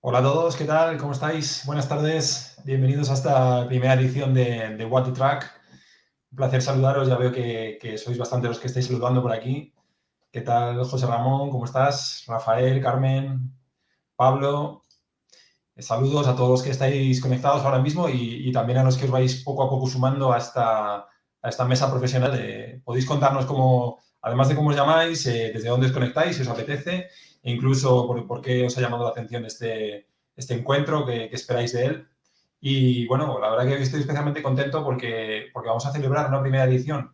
Hola a todos, ¿qué tal? ¿Cómo estáis? Buenas tardes. Bienvenidos a esta primera edición de What the Track. Un placer saludaros. Ya veo que sois bastante los que estáis saludando por aquí. ¿Qué tal, José Ramón? ¿Cómo estás? Rafael, Carmen, Pablo. Saludos a todos los que estáis conectados ahora mismo y también a los que os vais poco a poco sumando a esta mesa profesional. Podéis contarnos cómo, además de cómo os llamáis, desde dónde os conectáis, si os apetece, e incluso por qué os ha llamado la atención este encuentro, qué esperáis de él. Y bueno, la verdad que estoy especialmente contento porque vamos a celebrar una primera edición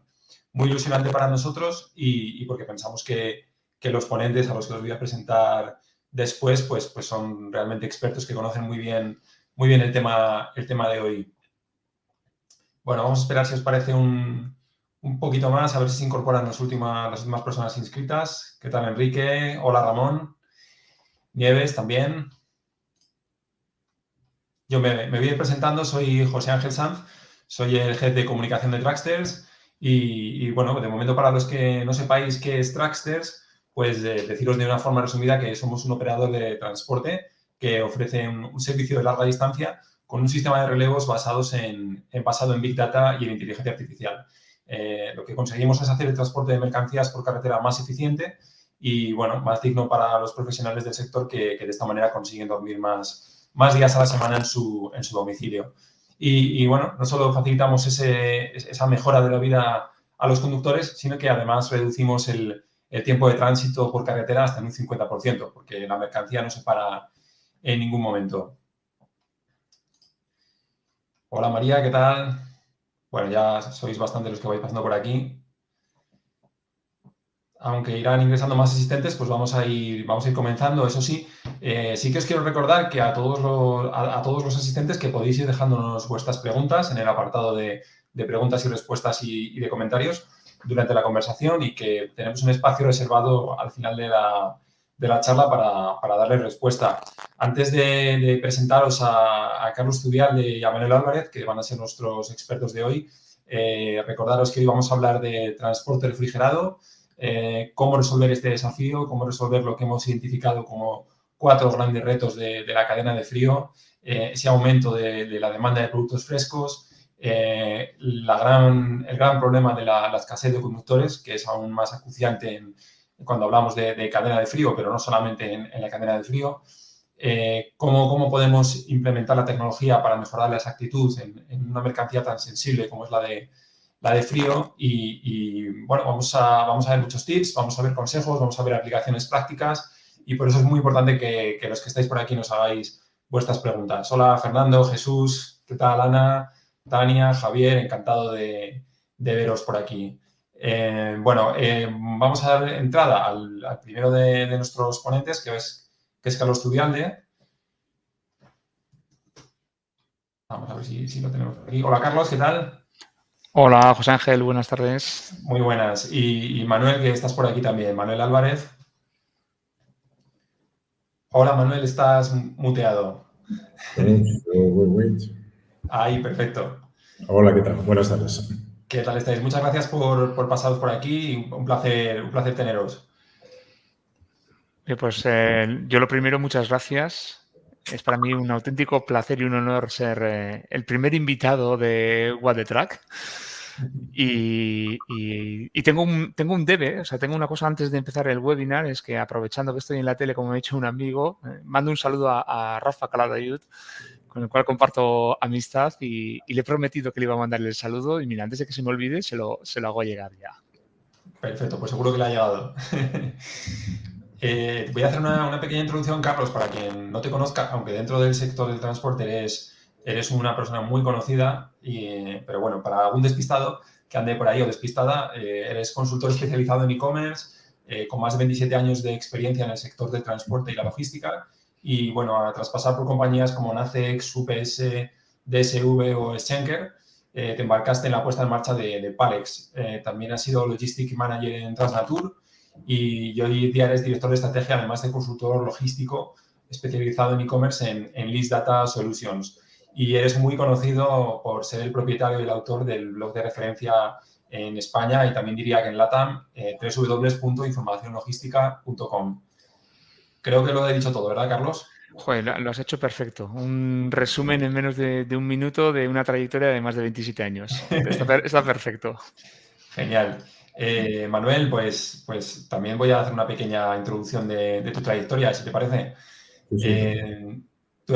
muy ilusionante para nosotros y porque pensamos que los ponentes a los que os voy a presentar después, pues son realmente expertos que conocen muy bien el tema de hoy. Bueno, vamos a esperar si os parece un poquito más, a ver si se incorporan las últimas personas inscritas. ¿Qué tal, Enrique? Hola, Ramón. Nieves, también. Yo me voy a ir presentando, soy José Ángel Sanz, soy el jefe de comunicación de Tracksters bueno, de momento para los que no sepáis qué es Tracksters, pues deciros de una forma resumida que somos un operador de transporte que ofrece un servicio de larga distancia con un sistema de relevos basado en Big Data y en inteligencia artificial. Lo que conseguimos es hacer el transporte de mercancías por carretera más eficiente y, bueno, más digno para los profesionales del sector que de esta manera consiguen dormir más días a la semana en su domicilio. Bueno, no solo facilitamos esa mejora de la vida a los conductores, sino que además reducimos el tiempo de tránsito por carretera hasta en un 50%, porque la mercancía no se para en ningún momento. Hola María, ¿qué tal? Bueno, ya sois bastante los que vais pasando por aquí. Aunque irán ingresando más asistentes, pues vamos a ir comenzando. Eso sí, sí que os quiero recordar que a todos los asistentes que podéis ir dejándonos vuestras preguntas en el apartado de preguntas y respuestas y de comentarios durante la conversación y que tenemos un espacio reservado al final de la charla para darle respuesta. Antes de presentaros a Carlos Zubialde y a Manuel Álvarez, que van a ser nuestros expertos de hoy, recordaros que hoy vamos a hablar de transporte refrigerado, cómo resolver este desafío, cómo resolver lo que hemos identificado como 4 grandes retos de la cadena de frío, ese aumento de la demanda de productos frescos, el gran problema de la escasez de conductores, que es aún más acuciante cuando hablamos de cadena de frío, pero no solamente en la cadena de frío. Cómo podemos implementar la tecnología para mejorar la exactitud en una mercancía tan sensible como es la de frío bueno, vamos a ver muchos tips, vamos a ver consejos, vamos a ver aplicaciones prácticas y por eso es muy importante que los que estáis por aquí nos hagáis vuestras preguntas. Hola Fernando, Jesús, ¿qué tal Ana, Tania, Javier? Encantado de veros por aquí. Bueno, vamos a dar entrada al primero de nuestros ponentes, que es Carlos Zubialde. Vamos a ver si lo tenemos por aquí. Hola Carlos, ¿qué tal? Hola, José Ángel, buenas tardes. Muy buenas. Y Manuel, que estás por aquí también. Manuel Álvarez. Hola Manuel, estás muteado. Wait. Ahí, perfecto. Hola, ¿qué tal? Buenas tardes. ¿Qué tal estáis? Muchas gracias por pasaros por aquí. Un placer teneros. Pues yo lo primero, muchas gracias. Es para mí un auténtico placer y un honor ser el primer invitado de What the Track. Y tengo un debe, o sea, tengo una cosa antes de empezar el webinar, es que aprovechando que estoy en la tele, como me ha dicho un amigo, mando un saludo a Rafa Calatayud, con el cual comparto amistad y le he prometido que le iba a mandarle el saludo y mira, antes de que se me olvide, se lo hago llegar ya. Perfecto, pues seguro que le ha llegado. Voy a hacer una pequeña introducción, Carlos, para quien no te conozca, aunque dentro del sector del transporte eres una persona muy conocida, pero bueno, para algún despistado que ande por ahí o despistada, eres consultor especializado en e-commerce, con más de 27 años de experiencia en el sector del transporte y la logística, y bueno, tras pasar por compañías como Nacex, UPS, DSV o Schenker, te embarcaste en la puesta en marcha de Palex. También has sido Logistic Manager en Transnatur y hoy día eres director de estrategia, además de consultor logístico especializado en e-commerce en List Data Solutions. Y eres muy conocido por ser el propietario y el autor del blog de referencia en España y también diría que en LATAM, www.informacionlogística.com. Creo que lo he dicho todo, ¿verdad, Carlos? Joder, lo has hecho perfecto. Un resumen en menos de un minuto de una trayectoria de más de 27 años. Está perfecto. Genial. Manuel, pues también voy a hacer una pequeña introducción de tu trayectoria, si te parece. Sí, sí, perfecto. Tú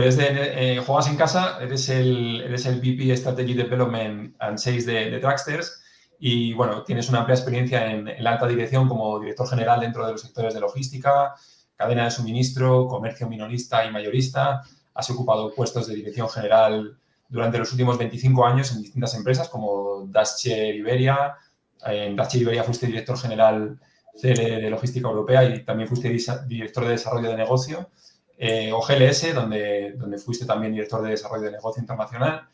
juegas en casa, eres el VP Strategy Development and Sales de Tracksters y, bueno, tienes una amplia experiencia en la alta dirección como director general dentro de los sectores de logística, cadena de suministro, comercio minorista y mayorista. Has ocupado puestos de dirección general durante los últimos 25 años en distintas empresas como Dacia Iberia. En Dacia Iberia fuiste director general CL de Logística Europea y también fuiste director de desarrollo de negocio. O GLS, donde fuiste también director de desarrollo de negocio internacional.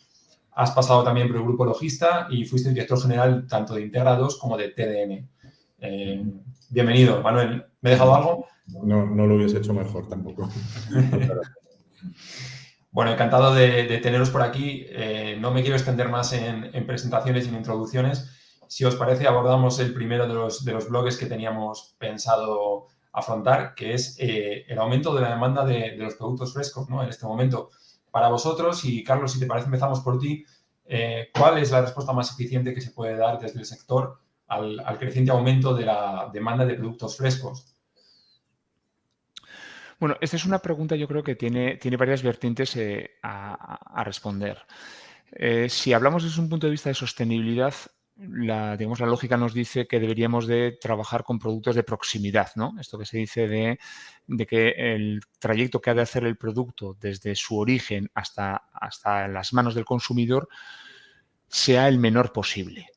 Has pasado también por el grupo Logista y fuiste director general tanto de Integra 2 como de TDM. Bienvenido, Manuel. ¿Me he dejado algo? No lo hubiese hecho mejor tampoco. Bueno, encantado de teneros por aquí. No me quiero extender más en presentaciones y en introducciones. Si os parece, abordamos el primero de los bloques que teníamos pensado afrontar, que es el aumento de la demanda de los productos frescos, ¿no? En este momento. Para vosotros, y Carlos, si te parece, empezamos por ti. ¿Cuál es la respuesta más eficiente que se puede dar desde el sector al creciente aumento de la demanda de productos frescos? Bueno, esta es una pregunta yo creo que tiene varias vertientes a responder. Si hablamos desde un punto de vista de sostenibilidad, la lógica nos dice que deberíamos de trabajar con productos de proximidad, ¿no? Esto que se dice de que el trayecto que ha de hacer el producto desde su origen hasta las manos del consumidor sea el menor posible.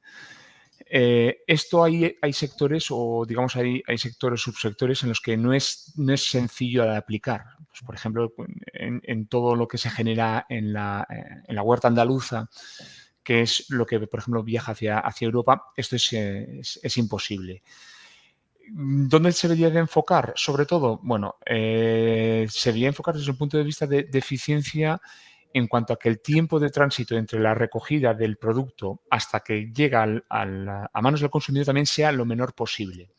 Esto hay sectores o, digamos, hay sectores, subsectores en los que no es sencillo de aplicar. Pues, por ejemplo, en todo lo que se genera en la huerta andaluza, que es lo que, por ejemplo, viaja hacia Europa, esto es imposible. ¿Dónde se debería de enfocar? Sobre todo, bueno, se debería enfocar desde el punto de vista de eficiencia en cuanto a que el tiempo de tránsito entre la recogida del producto hasta que llega a manos del consumidor también sea lo menor posible.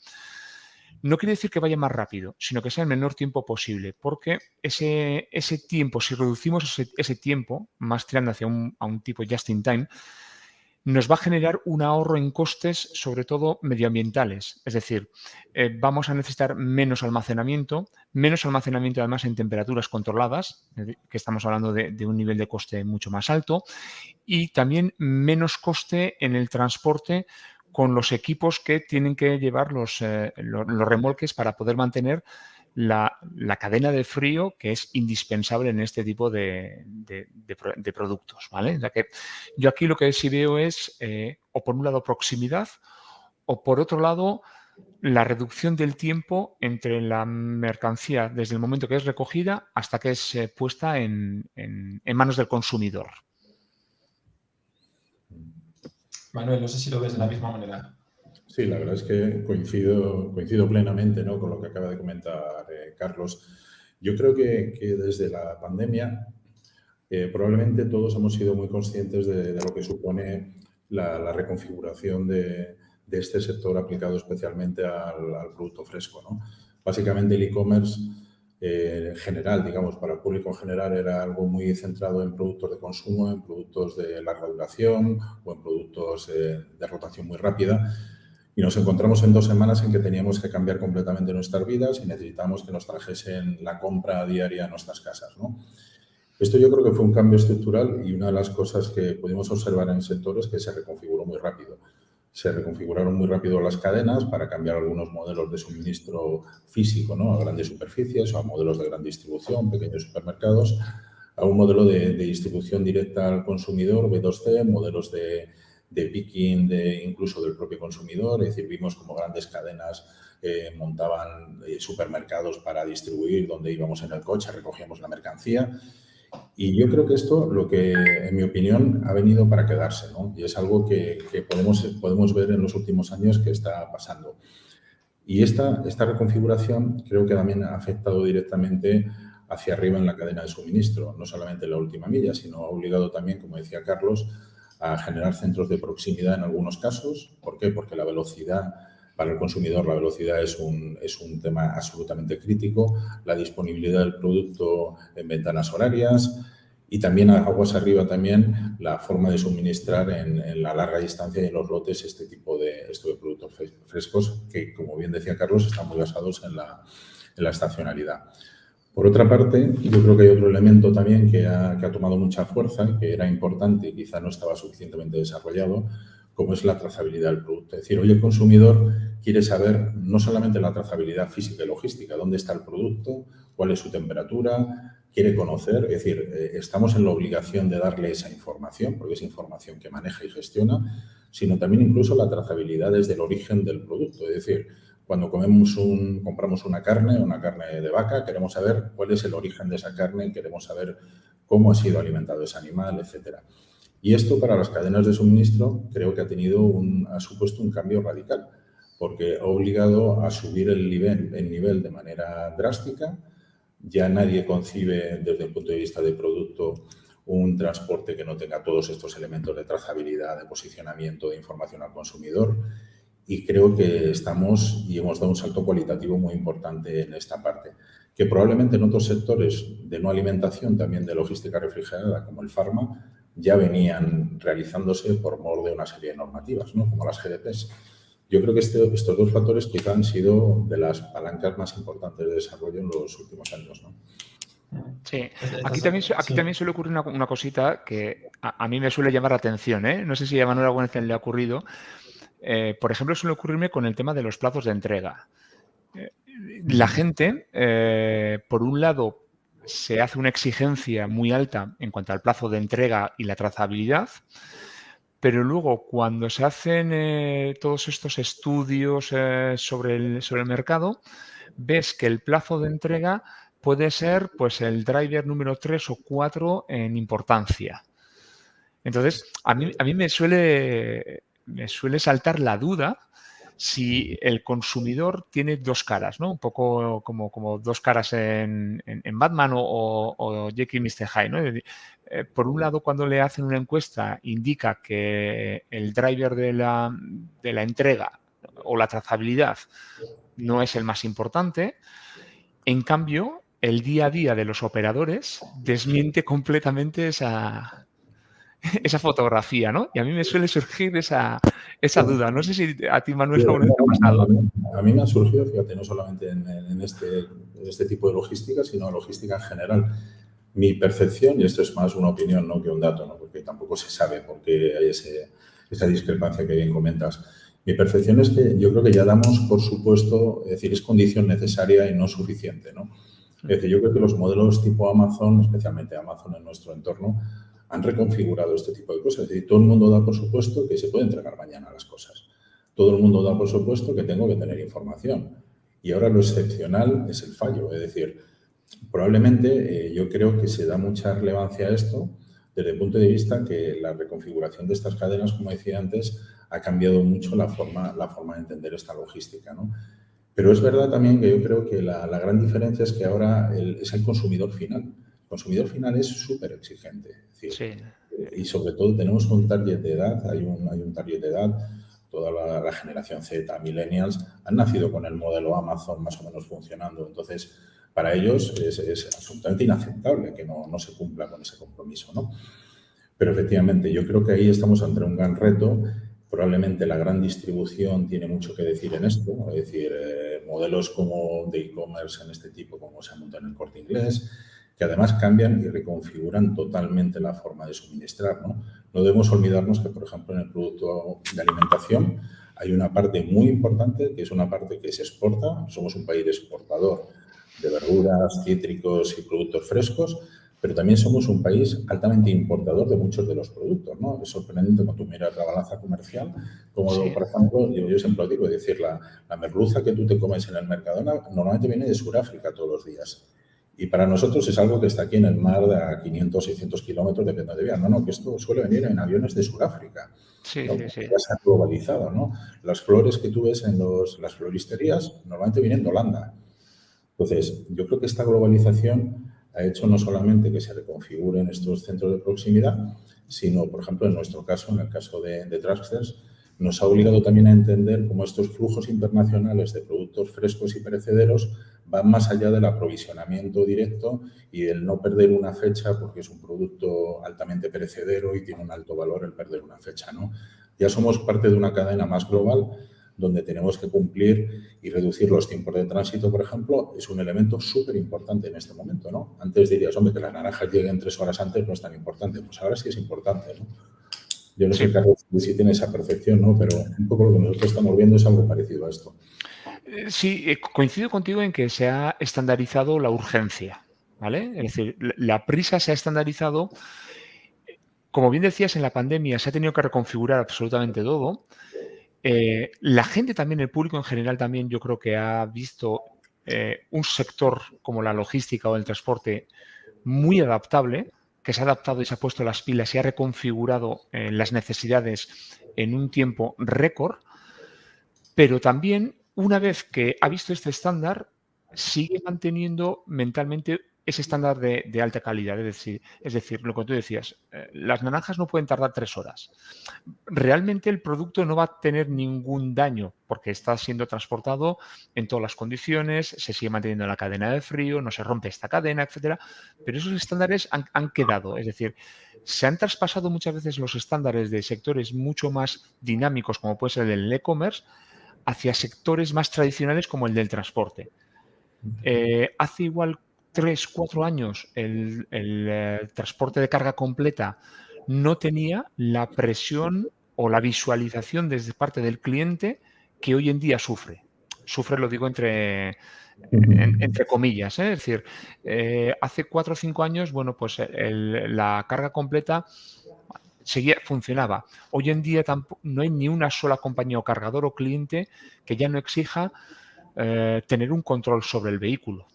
No quiere decir que vaya más rápido, sino que sea el menor tiempo posible, porque ese tiempo, si reducimos ese tiempo, más tirando hacia a un tipo just in time, nos va a generar un ahorro en costes, sobre todo medioambientales. Es decir, vamos a necesitar menos almacenamiento además en temperaturas controladas, que estamos hablando de un nivel de coste mucho más alto, y también menos coste en el transporte con los equipos que tienen que llevar los remolques para poder mantener la cadena de frío que es indispensable en este tipo de productos, ¿vale? O sea que yo aquí lo que sí veo es, o por un lado, proximidad, o por otro lado, la reducción del tiempo entre la mercancía desde el momento que es recogida hasta que es puesta en manos del consumidor. Manuel, no sé si lo ves de la misma manera. Sí, la verdad es que coincido plenamente, ¿no?, con lo que acaba de comentar Carlos. Yo creo que desde la pandemia probablemente todos hemos sido muy conscientes de lo que supone la reconfiguración de este sector aplicado especialmente al producto fresco, ¿no? Básicamente el e-commerce en general, digamos, para el público en general era algo muy centrado en productos de consumo, en productos de larga duración o en productos de rotación muy rápida. Y nos encontramos en 2 semanas en que teníamos que cambiar completamente nuestras vidas y necesitamos que nos trajesen la compra diaria a nuestras casas, ¿no? Esto yo creo que fue un cambio estructural y una de las cosas que pudimos observar en el sector es que se reconfiguró muy rápido. Se reconfiguraron muy rápido las cadenas para cambiar algunos modelos de suministro físico, ¿no?, a grandes superficies o a modelos de gran distribución, pequeños supermercados, a un modelo de distribución directa al consumidor, B2C, modelos de picking incluso del propio consumidor. Es decir, vimos como grandes cadenas montaban supermercados para distribuir, donde íbamos en el coche, recogíamos la mercancía. Y yo creo que esto, lo que, en mi opinión, ha venido para quedarse, ¿no? Y es algo que podemos ver en los últimos años que está pasando. Y esta reconfiguración creo que también ha afectado directamente hacia arriba en la cadena de suministro, no solamente en la última milla, sino ha obligado también, como decía Carlos, a generar centros de proximidad en algunos casos. ¿Por qué? Porque la velocidad Para el consumidor la velocidad es un tema absolutamente crítico, la disponibilidad del producto en ventanas horarias y también aguas arriba también la forma de suministrar en la larga distancia y en los lotes este tipo de productos frescos que, como bien decía Carlos, están muy basados en la estacionalidad. Por otra parte, yo creo que hay otro elemento también que ha tomado mucha fuerza, que era importante y quizá no estaba suficientemente desarrollado, como es la trazabilidad del producto. Es decir, hoy el consumidor quiere saber no solamente la trazabilidad física y logística, dónde está el producto, cuál es su temperatura, quiere conocer, es decir, estamos en la obligación de darle esa información, porque es información que maneja y gestiona, sino también incluso la trazabilidad desde el origen del producto. Es decir, cuando compramos una carne de vaca, queremos saber cuál es el origen de esa carne, queremos saber cómo ha sido alimentado ese animal, etcétera. Y esto para las cadenas de suministro creo que ha supuesto un cambio radical, porque ha obligado a subir el nivel de manera drástica. Ya nadie concibe desde el punto de vista del producto un transporte que no tenga todos estos elementos de trazabilidad, de posicionamiento, de información al consumidor. Y creo que hemos dado un salto cualitativo muy importante en esta parte, que probablemente en otros sectores de no alimentación, también de logística refrigerada, como el farma, ya venían realizándose por mor de una serie de normativas, ¿no? Como las GDPs. Yo creo que estos dos factores quizá han sido de las palancas más importantes de desarrollo en los últimos años, ¿no? Sí, aquí también suele ocurrir una cosita que a mí me suele llamar la atención, ¿eh? No sé si a Manuel alguna vez le ha ocurrido. Por ejemplo, suele ocurrirme con el tema de los plazos de entrega. La gente, por un lado, se hace una exigencia muy alta en cuanto al plazo de entrega y la trazabilidad, pero luego cuando se hacen todos estos estudios sobre el mercado, ves que el plazo de entrega puede ser pues el driver número 3 o 4 en importancia. Entonces, a mí me suele saltar la duda si el consumidor tiene dos caras, ¿no? Un poco como dos caras en Batman o Jekyll y Mr. Hyde, ¿no? Por un lado, cuando le hacen una encuesta, indica que el driver de la entrega o la trazabilidad no es el más importante. En cambio, el día a día de los operadores desmiente completamente esa fotografía, ¿no? Y a mí me suele surgir esa duda. No sé si a ti, Manuel, alguna vez te ha pasado. A mí me ha surgido, fíjate, no solamente en este tipo de logística, sino en logística en general. Mi percepción, y esto es más una opinión, ¿no?, que un dato, ¿no?, porque tampoco se sabe por qué hay esa discrepancia que bien comentas. Mi percepción es que yo creo que ya damos por supuesto, es decir, es condición necesaria y no suficiente, ¿no? Es decir, yo creo que los modelos tipo Amazon, especialmente Amazon en nuestro entorno, han reconfigurado este tipo de cosas. Es decir, todo el mundo da por supuesto que se puede entregar mañana las cosas. Todo el mundo da por supuesto que tengo que tener información. Y ahora lo excepcional es el fallo. Es decir, probablemente yo creo que se da mucha relevancia a esto desde el punto de vista que la reconfiguración de estas cadenas, como decía antes, ha cambiado mucho la forma de entender esta logística, ¿no? Pero es verdad también que yo creo que la gran diferencia es que ahora es el consumidor final. El consumidor final es súper exigente. Es decir, sí. Y sobre todo tenemos un target de edad, hay un target de edad, toda la generación Z, millennials, han nacido con el modelo Amazon más o menos funcionando. Entonces, para ellos es absolutamente inaceptable que no se cumpla con ese compromiso, ¿no? Pero efectivamente, yo creo que ahí estamos ante un gran reto. Probablemente la gran distribución tiene mucho que decir en esto, es decir, modelos como de e-commerce en este tipo, como se monta en el Corte Inglés, que además cambian y reconfiguran totalmente la forma de suministrar, ¿no? No debemos olvidarnos que, por ejemplo, en el producto de alimentación hay una parte muy importante, que es una parte que se exporta. Somos un país exportador de verduras, cítricos y productos frescos, pero también somos un país altamente importador de muchos de los productos, ¿no? Es sorprendente cuando tú miras la balanza comercial, como, sí, por ejemplo, yo siempre lo digo, es decir, la merluza que tú te comes en el Mercadona normalmente viene de Sudáfrica todos los días. Y para nosotros es algo que está aquí en el mar a 500, 600 kilómetros, depende de día. No, que esto suele venir en aviones de Sudáfrica. Sí, ¿no? Sí. Ya se ha globalizado, ¿no? Las flores que tú ves en las floristerías normalmente vienen de Holanda. Entonces, yo creo que esta globalización ha hecho no solamente que se reconfiguren estos centros de proximidad, sino, por ejemplo, en nuestro caso, en el caso de Traxxers, nos ha obligado también a entender cómo estos flujos internacionales de productos frescos y perecederos van más allá del aprovisionamiento directo y del no perder una fecha porque es un producto altamente perecedero y tiene un alto valor el perder una fecha, ¿no? Ya somos parte de una cadena más global donde tenemos que cumplir y reducir los tiempos de tránsito, por ejemplo, es un elemento súper importante en este momento, ¿no? Antes dirías, hombre, que las naranjas lleguen 3 horas antes no es tan importante. Pues ahora sí es importante, ¿no? Yo no sé, Carlos, si tiene esa percepción, ¿no? Pero un poco lo que nosotros estamos viendo es algo parecido a esto. Sí, coincido contigo en que se ha estandarizado la urgencia, ¿vale? Es decir, la prisa se ha estandarizado. Como bien decías, en la pandemia se ha tenido que reconfigurar absolutamente todo. La gente también, el público en general también, yo creo que ha visto un sector como la logística o el transporte muy adaptable, que se ha adaptado y se ha puesto las pilas y ha reconfigurado las necesidades en un tiempo récord, pero también, una vez que ha visto este estándar, sigue manteniendo mentalmente ese estándar de alta calidad. Es decir, lo que tú decías, las naranjas no pueden tardar 3 horas. Realmente el producto no va a tener ningún daño porque está siendo transportado en todas las condiciones, se sigue manteniendo en la cadena de frío, no se rompe esta cadena, etcétera. Pero esos estándares han quedado. Es decir, se han traspasado muchas veces los estándares de sectores mucho más dinámicos, como puede ser el del e-commerce, hacia sectores más tradicionales como el del transporte. Hace igual 3, 4 años el transporte de carga completa no tenía la presión o la visualización desde parte del cliente que hoy en día sufre. Sufre, lo digo entre comillas, ¿eh? Es decir, hace 4 o 5 años, bueno, pues la carga completa funcionaba. Hoy en día no hay ni una sola compañía o cargador o cliente que ya no exija tener un control sobre el vehículo,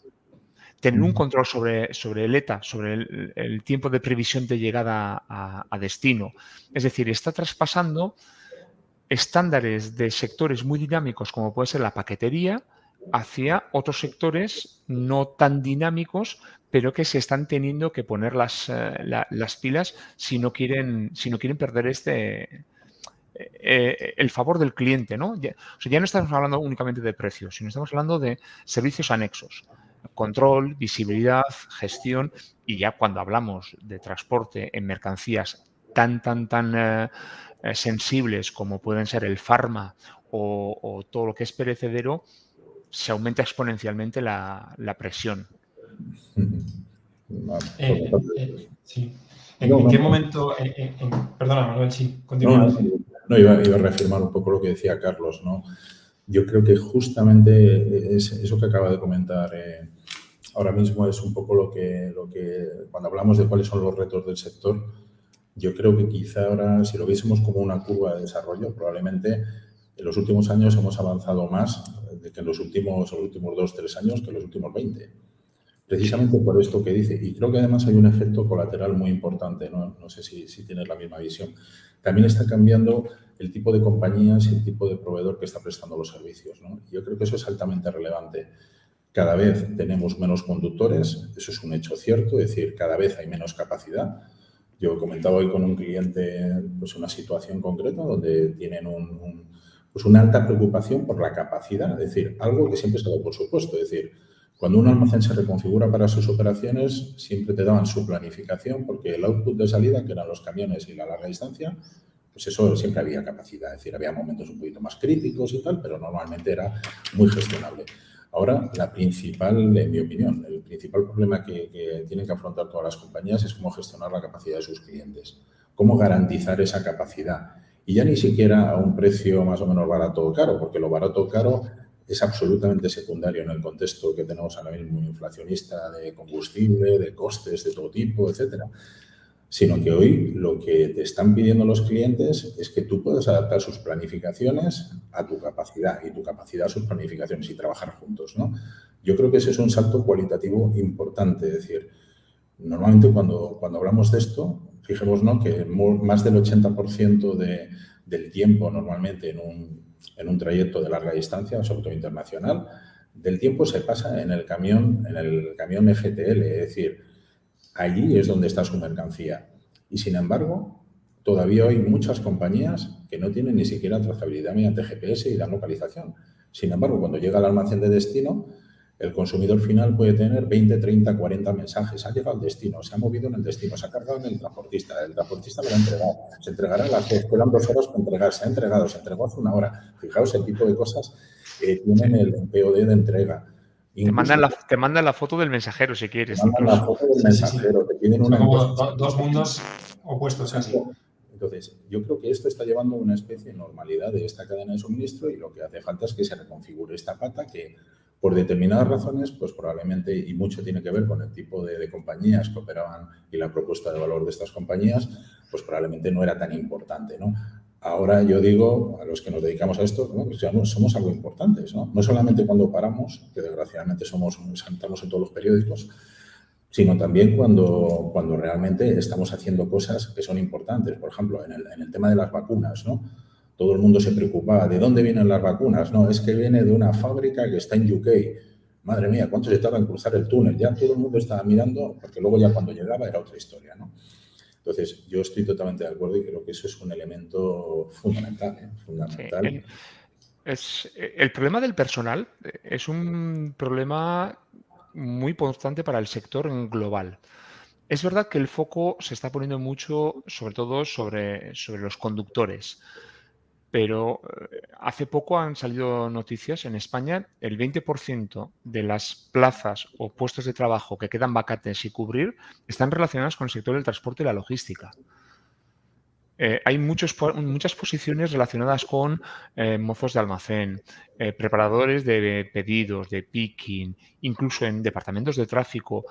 tener un control sobre el ETA, sobre el tiempo de previsión de llegada a destino. Es decir, está traspasando estándares de sectores muy dinámicos como puede ser la paquetería hacia otros sectores no tan dinámicos, pero que se están teniendo que poner las pilas si no quieren perder el favor del cliente, ¿no? Ya no estamos hablando únicamente de precios, sino estamos hablando de servicios anexos. Control, visibilidad, gestión, y ya cuando hablamos de transporte en mercancías tan sensibles como pueden ser el farma o todo lo que es perecedero, se aumenta exponencialmente la presión. Sí. ¿En qué momento? Perdona, Manuel, sí, continúa. No, iba a reafirmar un poco lo que decía Carlos, ¿no? Yo creo que justamente eso que acaba de comentar ahora mismo es un poco lo que cuando hablamos de cuáles son los retos del sector, yo creo que quizá ahora, si lo viésemos como una curva de desarrollo, probablemente en los últimos años hemos avanzado más que en los últimos 2, 3 años que en los últimos 20. Precisamente por esto que dice. Y creo que además hay un efecto colateral muy importante, ¿no? No sé si tienes la misma visión. También está cambiando el tipo de compañías y el tipo de proveedor que está prestando los servicios, ¿no? Yo creo que eso es altamente relevante. Cada vez tenemos menos conductores, eso es un hecho cierto, es decir, cada vez hay menos capacidad. Yo comentaba hoy con un cliente pues, una situación concreta donde tienen una alta preocupación por la capacidad, es decir, algo que siempre se da por supuesto, es decir, cuando un almacén se reconfigura para sus operaciones, siempre te daban su planificación porque el output de salida, que eran los camiones y la larga distancia, pues eso siempre había capacidad. Es decir, había momentos un poquito más críticos y tal, pero normalmente era muy gestionable. Ahora, en mi opinión, el principal problema que tienen que afrontar todas las compañías es cómo gestionar la capacidad de sus clientes, cómo garantizar esa capacidad. Y ya ni siquiera a un precio más o menos barato o caro, porque lo barato o caro es absolutamente secundario en el contexto que tenemos ahora mismo inflacionista de combustible, de costes de todo tipo, etcétera. Sino que hoy lo que te están pidiendo los clientes es que tú puedas adaptar sus planificaciones a tu capacidad y tu capacidad a sus planificaciones y trabajar juntos, ¿no? Yo creo que ese es un salto cualitativo importante. Es decir, normalmente cuando hablamos de esto, fijémonos que más del 80% del tiempo normalmente en un trayecto de larga distancia, sobre todo internacional, del tiempo se pasa en el camión FTL, es decir, allí es donde está su mercancía. Y sin embargo, todavía hay muchas compañías que no tienen ni siquiera trazabilidad mediante GPS y dan localización. Sin embargo, cuando llega al almacén de destino, el consumidor final puede tener 20, 30, 40 mensajes. Ha llegado al destino, se ha movido en el destino, se ha cargado en el transportista lo ha entregado, se entregará a las 2, quedan 2 horas para entregar, se ha entregado, se entregó hace 1 hora. Fijaos el tipo de cosas tienen el POD de entrega. Te mandan la foto del mensajero si quieres. Te mandan la foto del mensajero, te piden Son una como encuesta. dos mundos opuestos casi. Entonces, yo creo que esto está llevando a una especie de normalidad de esta cadena de suministro y lo que hace falta es que se reconfigure esta pata que, por determinadas razones, pues probablemente, y mucho tiene que ver con el tipo de compañías que operaban y la propuesta de valor de estas compañías, pues probablemente no era tan importante, ¿no? Ahora yo digo a los que nos dedicamos a esto, ¿no? Pues ya somos algo importantes, ¿no? No solamente cuando paramos, que desgraciadamente saltamos en todos los periódicos, sino también cuando realmente estamos haciendo cosas que son importantes. Por ejemplo, en el tema de las vacunas, ¿no? Todo el mundo se preocupaba, ¿de dónde vienen las vacunas? No, es que viene de una fábrica que está en UK. Madre mía, ¿cuánto se tarda en cruzar el túnel? Ya todo el mundo estaba mirando, porque luego ya cuando llegaba era otra historia, ¿no? Entonces, yo estoy totalmente de acuerdo y creo que eso es un elemento fundamental, ¿eh? Fundamental. Sí, el problema del personal es un problema muy importante para el sector en global. Es verdad que el foco se está poniendo mucho, sobre todo, sobre los conductores. Pero hace poco han salido noticias en España, el 20% de las plazas o puestos de trabajo que quedan vacantes y cubrir están relacionadas con el sector del transporte y la logística. Hay muchas posiciones relacionadas con mozos de almacén, preparadores de pedidos, de picking, incluso en departamentos de tráfico.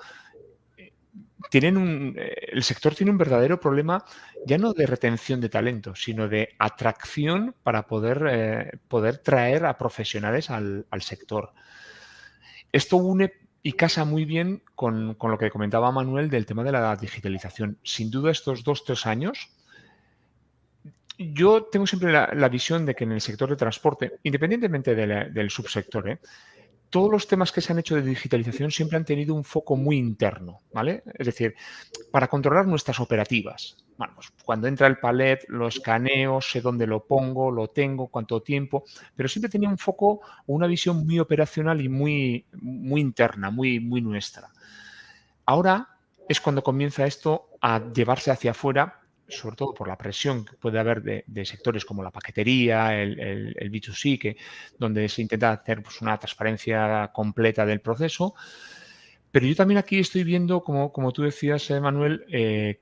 El sector tiene un verdadero problema ya no de retención de talento, sino de atracción para poder traer a profesionales al sector. Esto une y casa muy bien con lo que comentaba Manuel del tema de la digitalización. Sin duda, estos 2-3 años, yo tengo siempre la visión de que en el sector de transporte, independientemente del subsector, todos los temas que se han hecho de digitalización siempre han tenido un foco muy interno, ¿vale? Es decir, para controlar nuestras operativas. Bueno, pues cuando entra el palet, lo escaneo, sé dónde lo pongo, lo tengo, cuánto tiempo, pero siempre tenía un foco o una visión muy operacional y muy, muy interna, muy, muy nuestra. Ahora es cuando comienza esto a llevarse hacia afuera, sobre todo por la presión que puede haber de sectores como la paquetería, el B2C, donde se intenta hacer pues, una transparencia completa del proceso. Pero yo también aquí estoy viendo, como tú decías, Manuel,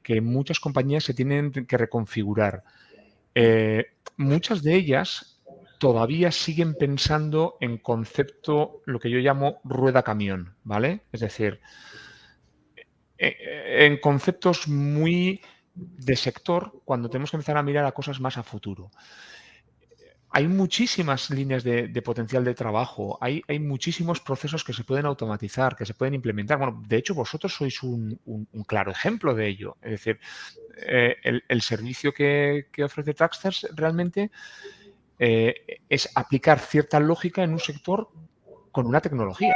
que muchas compañías se tienen que reconfigurar. Muchas de ellas todavía siguen pensando en concepto, lo que yo llamo rueda-camión, ¿vale? Es decir, en conceptos muy de sector cuando tenemos que empezar a mirar a cosas más a futuro. Hay muchísimas líneas de potencial de trabajo, hay muchísimos procesos que se pueden automatizar, que se pueden implementar. Bueno, de hecho, vosotros sois un claro ejemplo de ello. Es decir, el servicio que ofrece Tracksters realmente es aplicar cierta lógica en un sector con una tecnología.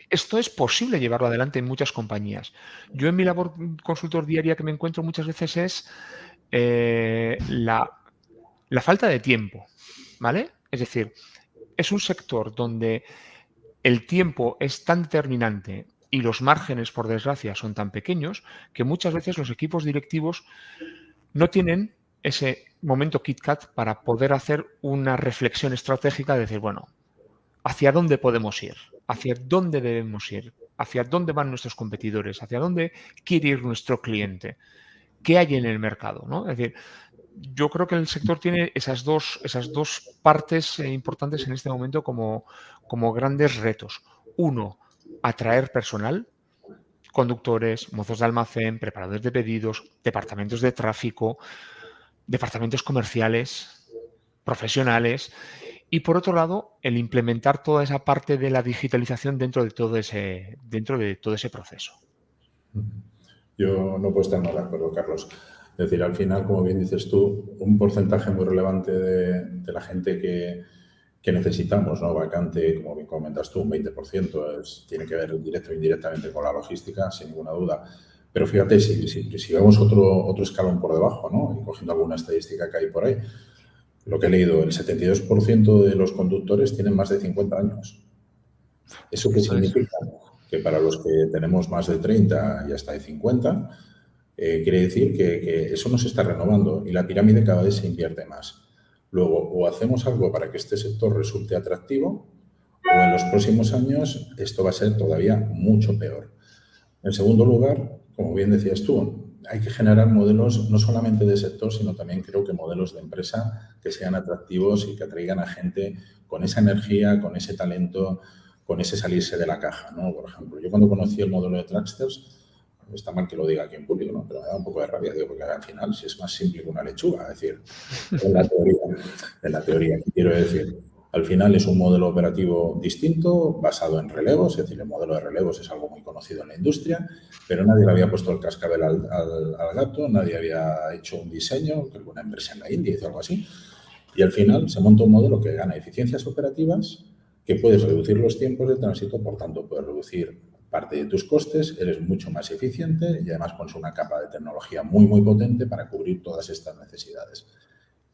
Esto es posible llevarlo adelante en muchas compañías. Yo en mi labor consultor diaria que me encuentro muchas veces es la falta de tiempo, ¿vale? Es decir, es un sector donde el tiempo es tan determinante y los márgenes, por desgracia, son tan pequeños que muchas veces los equipos directivos no tienen ese momento KitKat para poder hacer una reflexión estratégica de decir, bueno, ¿hacia dónde podemos ir? ¿Hacia dónde debemos ir? ¿Hacia dónde van nuestros competidores? ¿Hacia dónde quiere ir nuestro cliente? ¿Qué hay en el mercado? ¿No? Es decir, yo creo que el sector tiene esas dos partes importantes en este momento como grandes retos. Uno, atraer personal, conductores, mozos de almacén, preparadores de pedidos, departamentos de tráfico, departamentos comerciales, profesionales. Y por otro lado, el implementar toda esa parte de la digitalización dentro de todo ese proceso. Yo no puedo estar más de acuerdo, Carlos. Es decir, al final, como bien dices tú, un porcentaje muy relevante de la gente que necesitamos, ¿no? Vacante, como bien comentas tú, un 20%, tiene que ver directo o indirectamente con la logística, sin ninguna duda. Pero fíjate, si vemos otro escalón por debajo, ¿no? Y cogiendo alguna estadística que hay por ahí, lo que he leído, el 72% de los conductores tienen más de 50 años. ¿Eso qué significa? Que para los que tenemos más de 30 y hasta de 50, quiere decir que eso no se está renovando y la pirámide cada vez se invierte más. Luego, o hacemos algo para que este sector resulte atractivo, o en los próximos años esto va a ser todavía mucho peor. En segundo lugar, como bien decías tú, hay que generar modelos no solamente de sector, sino también creo que modelos de empresa que sean atractivos y que atraigan a gente con esa energía, con ese talento, con ese salirse de la caja, ¿no? Por ejemplo, yo cuando conocí el modelo de Tracksters, está mal que lo diga aquí en público, ¿no? Pero me da un poco de rabia, digo, porque al final si es más simple que una lechuga, es decir, en la teoría, ¿qué quiero decir? Al final es un modelo operativo distinto, basado en relevos, es decir, el modelo de relevos es algo muy conocido en la industria, pero nadie le había puesto el cascabel al gato, nadie había hecho un diseño, creo que una empresa en la India hizo algo así, y al final se monta un modelo que gana eficiencias operativas, que puedes reducir los tiempos de tránsito, por tanto puedes reducir parte de tus costes, eres mucho más eficiente y además pones una capa de tecnología muy, muy potente para cubrir todas estas necesidades.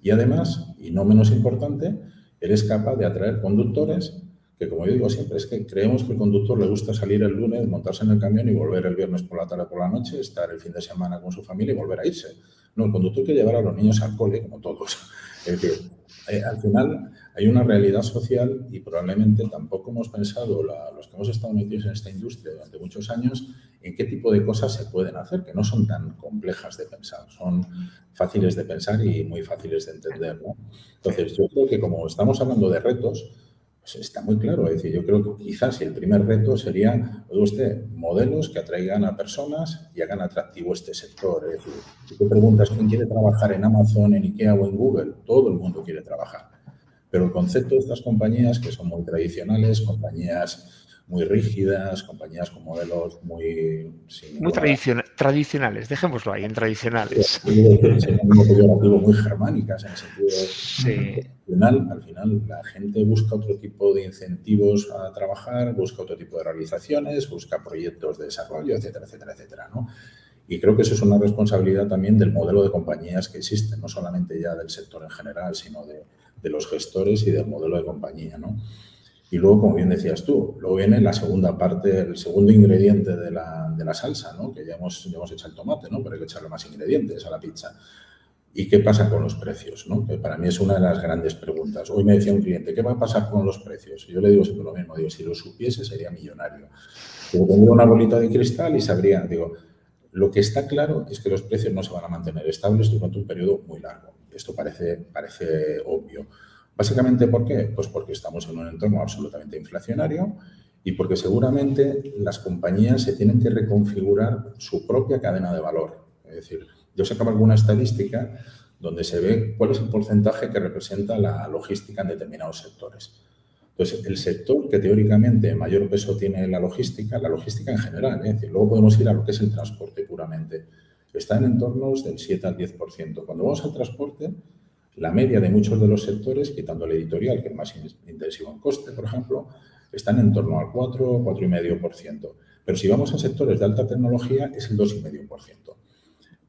Y además, y no menos importante, eres capaz de atraer conductores que, como yo digo siempre, es que creemos que al conductor le gusta salir el lunes, montarse en el camión y volver el viernes por la tarde o por la noche, estar el fin de semana con su familia y volver a irse. No, el conductor quiere llevar a los niños al cole, como todos. Es decir, al final hay una realidad social y probablemente tampoco hemos pensado, los que hemos estado metidos en esta industria durante muchos años, en qué tipo de cosas se pueden hacer, que no son tan complejas de pensar, son fáciles de pensar y muy fáciles de entender, ¿no? Entonces, yo creo que como estamos hablando de retos, pues está muy claro. Es decir, yo creo que quizás el primer reto sería, oye usted, modelos que atraigan a personas y hagan atractivo este sector. Es decir, si te preguntas quién quiere trabajar en Amazon, en IKEA o en Google, todo el mundo quiere trabajar. Pero el concepto de estas compañías, que son muy tradicionales, compañías muy rígidas, compañías con modelos muy... Muy tradicionales, dejémoslo ahí, en tradicionales. Muy germánicas, en el sentido de... Sí. Al final, la gente busca otro tipo de incentivos a trabajar, busca otro tipo de realizaciones, busca proyectos de desarrollo, etcétera, etcétera, etcétera, ¿no? Y creo que eso es una responsabilidad también del modelo de compañías que existen, no solamente ya del sector en general, sino de los gestores y del modelo de compañía, ¿no? Y luego, como bien decías tú, luego viene la segunda parte, el segundo ingrediente de la salsa, ¿no? Que ya hemos hecho el tomate, ¿no? Pero hay que echarle más ingredientes a la pizza. ¿Y qué pasa con los precios, ¿no? Que para mí es una de las grandes preguntas. Hoy me decía un cliente, ¿qué va a pasar con los precios? Y yo le digo siempre lo mismo, digo, si lo supiese sería millonario. Digo, tendría una bolita de cristal y sabría, digo, lo que está claro es que los precios no se van a mantener estables durante un periodo muy largo. Esto parece obvio. Básicamente, ¿por qué? Pues porque estamos en un entorno absolutamente inflacionario y porque seguramente las compañías se tienen que reconfigurar su propia cadena de valor. Es decir, yo sacaba alguna estadística donde se ve cuál es el porcentaje que representa la logística en determinados sectores. Entonces, el sector que teóricamente mayor peso tiene la logística en general, es decir, luego podemos ir a lo que es el transporte puramente, está en entornos del 7 al 10%. Cuando vamos al transporte, la media de muchos de los sectores, quitando el editorial, que es más intensivo en coste, por ejemplo, están en torno al 4, 4,5%. Pero si vamos a sectores de alta tecnología, es el 2,5%.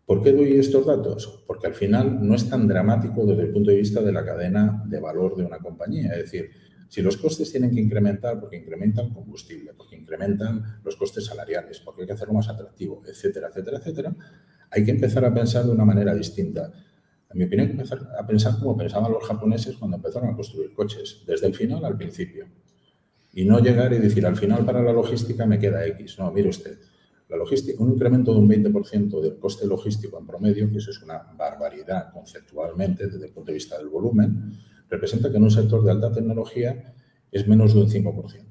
¿Por qué doy estos datos? Porque al final no es tan dramático desde el punto de vista de la cadena de valor de una compañía. Es decir, si los costes tienen que incrementar porque incrementan combustible, porque incrementan los costes salariales, porque hay que hacerlo más atractivo, etcétera, etcétera, etcétera, hay que empezar a pensar de una manera distinta. En mi opinión, hay que empezar a pensar como pensaban los japoneses cuando empezaron a construir coches, desde el final al principio. Y no llegar y decir, al final para la logística me queda X. No, mire usted, la logística, un incremento de un 20% del coste logístico en promedio, que eso es una barbaridad conceptualmente desde el punto de vista del volumen, representa que en un sector de alta tecnología es menos de un 5%.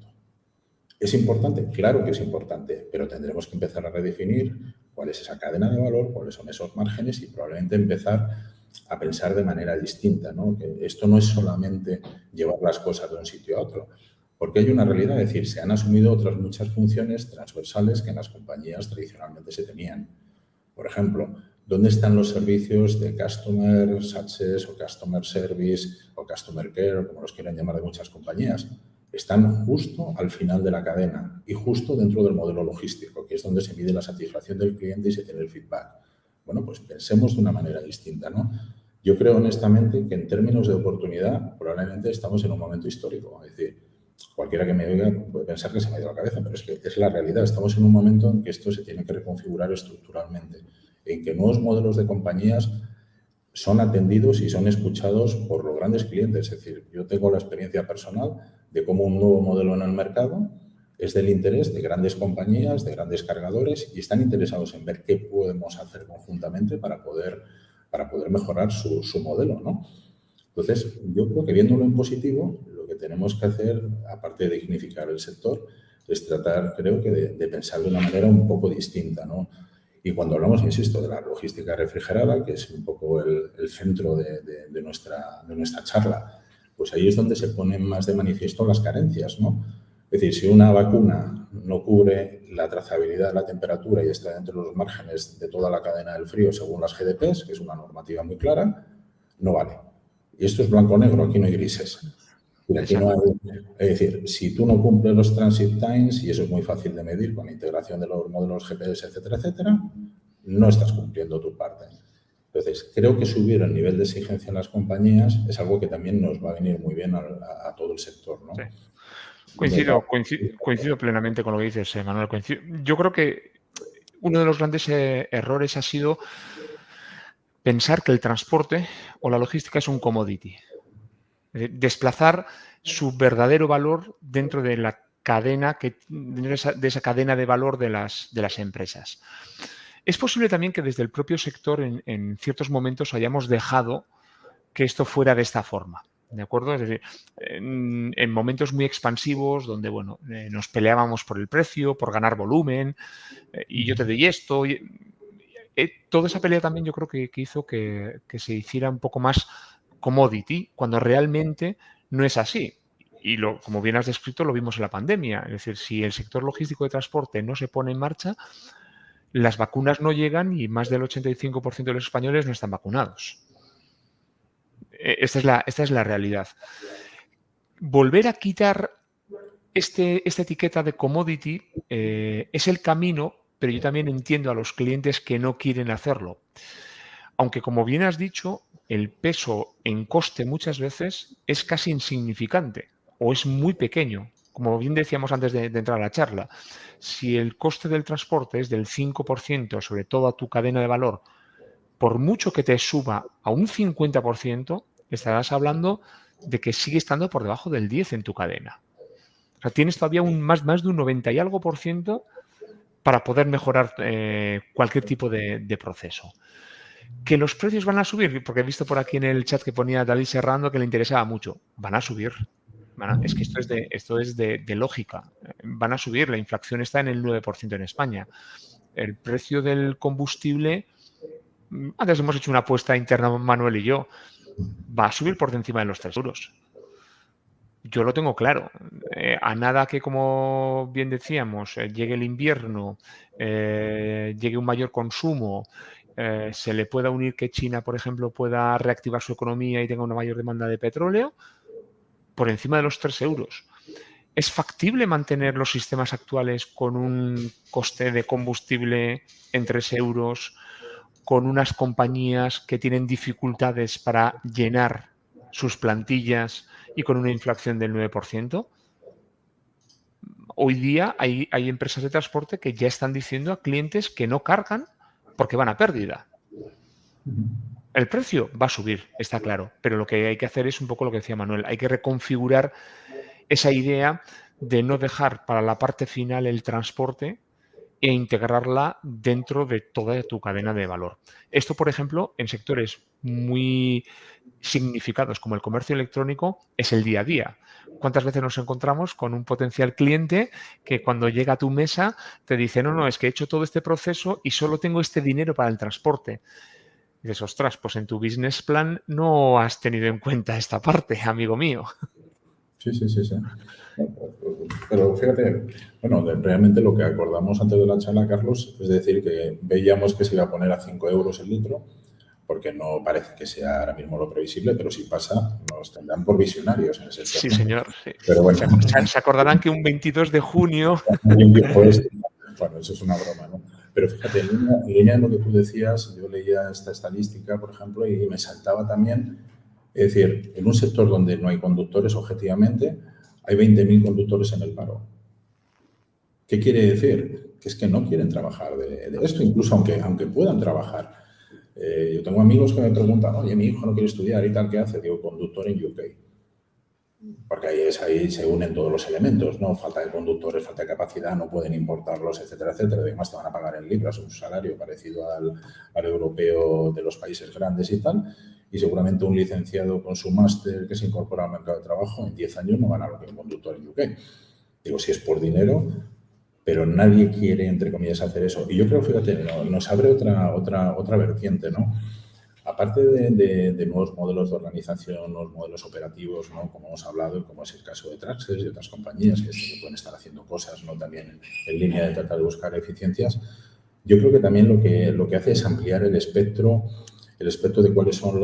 ¿Es importante? Claro que es importante, pero tendremos que empezar a redefinir cuál es esa cadena de valor, cuáles son esos márgenes y probablemente empezar a pensar de manera distinta, ¿no? Que esto no es solamente llevar las cosas de un sitio a otro, porque hay una realidad, es decir, se han asumido otras muchas funciones transversales que en las compañías tradicionalmente se tenían. Por ejemplo, ¿dónde están los servicios de Customer Success o Customer Service o Customer Care, como los quieran llamar de muchas compañías? están justo al final de la cadena y justo dentro del modelo logístico, que es donde se mide la satisfacción del cliente y se tiene el feedback. Bueno, pues pensemos de una manera distinta, ¿no? Yo creo honestamente que en términos de oportunidad probablemente estamos en un momento histórico. Es decir, cualquiera que me oiga puede pensar que se me ha ido la cabeza, pero es que es la realidad. Estamos en un momento en que esto se tiene que reconfigurar estructuralmente, en que nuevos modelos de compañías son atendidos y son escuchados por los grandes clientes. Es decir, yo tengo la experiencia personal de cómo un nuevo modelo en el mercado es del interés de grandes compañías, de grandes cargadores, y están interesados en ver qué podemos hacer conjuntamente para poder mejorar su modelo, ¿no? Entonces, yo creo que viéndolo en positivo, lo que tenemos que hacer, aparte de dignificar el sector, es tratar, creo que, de pensar de una manera un poco distinta, ¿no? Y cuando hablamos, insisto, de la logística refrigerada, que es un poco el centro de nuestra charla, pues ahí es donde se ponen más de manifiesto las carencias, ¿no? Es decir, si una vacuna no cubre la trazabilidad de la temperatura y está dentro de los márgenes de toda la cadena del frío según las GDPs, que es una normativa muy clara, no vale. Y esto es blanco-negro, aquí no hay grises. Aquí no hay, es decir, si tú no cumples los transit times, y eso es muy fácil de medir con la integración de los modelos GPS, etcétera, no estás cumpliendo tu parte. Entonces, creo que subir el nivel de exigencia en las compañías es algo que también nos va a venir muy bien a todo el sector, ¿no? Sí. Coincido plenamente con lo que dices, Manuel. Yo creo que uno de los grandes errores ha sido pensar que el transporte o la logística es un commodity. Desplazar su verdadero valor dentro de la cadena, de esa cadena de valor de las empresas. Es posible también que desde el propio sector en ciertos momentos hayamos dejado que esto fuera de esta forma. ¿De acuerdo? Es decir, en momentos muy expansivos donde, bueno, nos peleábamos por el precio, por ganar volumen, y yo te doy esto. Toda esa pelea también yo creo que hizo que se hiciera un poco más commodity, cuando realmente no es así. Y como bien has descrito, lo vimos en la pandemia. Es decir, si el sector logístico de transporte no se pone en marcha, las vacunas no llegan y más del 85% de los españoles no están vacunados. Esta es la realidad. Volver a quitar esta etiqueta de commodity es el camino, pero yo también entiendo a los clientes que no quieren hacerlo. Aunque, como bien has dicho, el peso en coste muchas veces es casi insignificante o es muy pequeño. Como bien decíamos antes de entrar a la charla, si el coste del transporte es del 5% sobre toda tu cadena de valor, por mucho que te suba a un 50%, estarás hablando de que sigue estando por debajo del 10% en tu cadena. O sea, tienes todavía más de un 90 y algo % para poder mejorar cualquier tipo de proceso. ¿Que los precios van a subir? Porque he visto por aquí en el chat que ponía David Serrano que le interesaba mucho. Van a subir. Es que esto es de lógica. Van a subir. La inflación está en el 9% en España. El precio del combustible, antes hemos hecho una apuesta interna Manuel y yo, va a subir por encima de los 3 euros. Yo lo tengo claro. A nada que, como bien decíamos, llegue el invierno, llegue un mayor consumo, se le pueda unir que China, por ejemplo, pueda reactivar su economía y tenga una mayor demanda de petróleo, por encima de los 3 euros. ¿Es factible mantener los sistemas actuales con un coste de combustible en 3 euros, con unas compañías que tienen dificultades para llenar sus plantillas y con una inflación del 9%? Hoy día hay empresas de transporte que ya están diciendo a clientes que no cargan porque van a pérdida. El precio va a subir, está claro, pero lo que hay que hacer es un poco lo que decía Manuel, hay que reconfigurar esa idea de no dejar para la parte final el transporte e integrarla dentro de toda tu cadena de valor. Esto, por ejemplo, en sectores muy significados como el comercio electrónico, es el día a día. ¿Cuántas veces nos encontramos con un potencial cliente que cuando llega a tu mesa te dice, no, es que he hecho todo este proceso y solo tengo este dinero para el transporte? Y dices, ostras, pues en tu business plan no has tenido en cuenta esta parte, amigo mío. Sí. Pero fíjate, bueno, realmente lo que acordamos antes de la charla, Carlos, es decir, que veíamos que se iba a poner a 5 euros el litro, porque no parece que sea ahora mismo lo previsible, pero si pasa, nos tendrán por visionarios en ese Sí, sector. señor. Sí. Pero bueno. Se acordarán que un 22 de junio... Bueno, eso es una broma, ¿no? Pero fíjate, en línea de lo que tú decías, yo leía esta estadística, por ejemplo, y me saltaba también, es decir, en un sector donde no hay conductores, objetivamente, hay 20.000 conductores en el paro. ¿Qué quiere decir? Que es que no quieren trabajar de esto, incluso aunque puedan trabajar. Yo tengo amigos que me preguntan, oye, mi hijo no quiere estudiar y tal, ¿qué hace? Digo, conductor en UK. Porque ahí se unen todos los elementos, ¿no? Falta de conductores, falta de capacidad, no pueden importarlos, etcétera, etcétera. Además, te van a pagar en libras un salario parecido al europeo de los países grandes y tal. Y seguramente un licenciado con su máster que se incorpora al mercado de trabajo en 10 años no gana lo que un conductor en UK. Digo, si es por dinero, pero nadie quiere, entre comillas, hacer eso. Y yo creo, fíjate, nos abre otra vertiente, ¿no? Aparte de nuevos modelos de organización, nuevos modelos operativos, ¿no? Como hemos hablado, y como es el caso de Traxxas y otras compañías que pueden estar haciendo cosas, ¿no? También en línea de tratar de buscar eficiencias, yo creo que también lo que hace es ampliar el espectro de cuáles son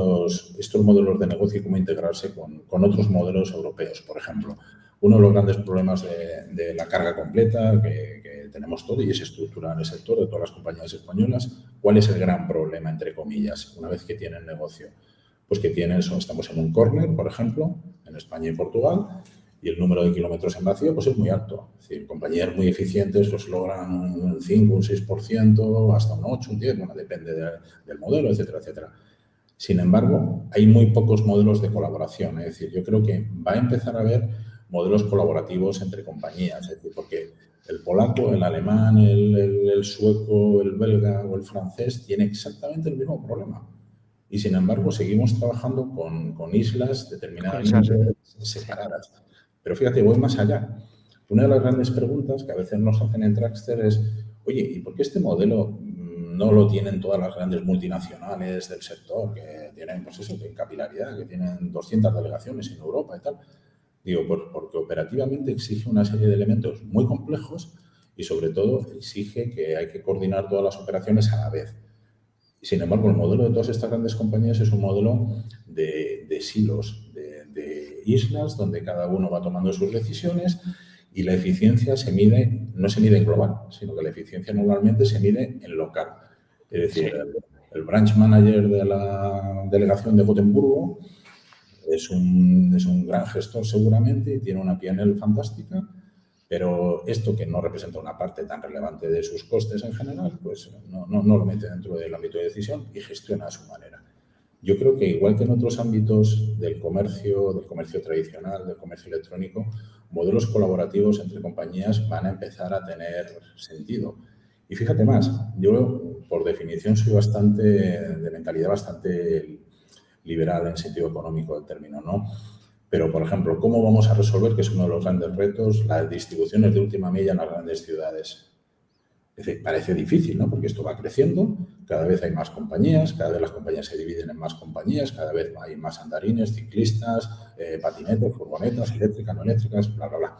estos modelos de negocio y cómo integrarse con otros modelos europeos. Por ejemplo, uno de los grandes problemas de la carga completa que tenemos todo y es estructural en el sector de todas las compañías españolas. ¿Cuál es el gran problema, entre comillas, una vez que tienen negocio? Pues que estamos en un córner, por ejemplo, en España y Portugal, y el número de kilómetros en vacío pues es muy alto. Es decir, compañías muy eficientes pues logran un 5, un 6%, hasta un 8, un 10, bueno, depende del modelo, etcétera, etcétera. Sin embargo, hay muy pocos modelos de colaboración. Es decir, yo creo que va a empezar a haber modelos colaborativos entre compañías. Es decir, porque el polaco, el alemán, el sueco, el belga o el francés tiene exactamente el mismo problema. Y sin embargo, seguimos trabajando con islas determinadamente separadas. Pero fíjate, voy más allá. Una de las grandes preguntas que a veces nos hacen en Traxxter es, oye, ¿y por qué este modelo no lo tienen todas las grandes multinacionales del sector que tienen, pues eso, que capilaridad, que tienen 200 delegaciones en Europa y tal? Digo, porque operativamente exige una serie de elementos muy complejos y sobre todo exige que hay que coordinar todas las operaciones a la vez. Sin embargo, el modelo de todas estas grandes compañías es un modelo de silos, de islas donde cada uno va tomando sus decisiones y la eficiencia no se mide en global, sino que la eficiencia normalmente se mide en local. Es decir, el branch manager de la delegación de Gotemburgo es un gran gestor seguramente y tiene una P&L fantástica, pero esto que no representa una parte tan relevante de sus costes en general, pues no lo mete dentro del ámbito de decisión y gestiona a su manera. Yo creo que igual que en otros ámbitos del comercio tradicional, del comercio electrónico, modelos colaborativos entre compañías van a empezar a tener sentido. Y fíjate más, yo por definición soy de mentalidad bastante liberal en sentido económico del término, ¿no? Pero, por ejemplo, ¿cómo vamos a resolver, que es uno de los grandes retos, las distribuciones de última milla en las grandes ciudades? Es decir, parece difícil, ¿no? Porque esto va creciendo, cada vez hay más compañías, cada vez las compañías se dividen en más compañías, cada vez hay más andarines, ciclistas, patinetes, furgonetas, eléctricas, no eléctricas, bla, bla, bla.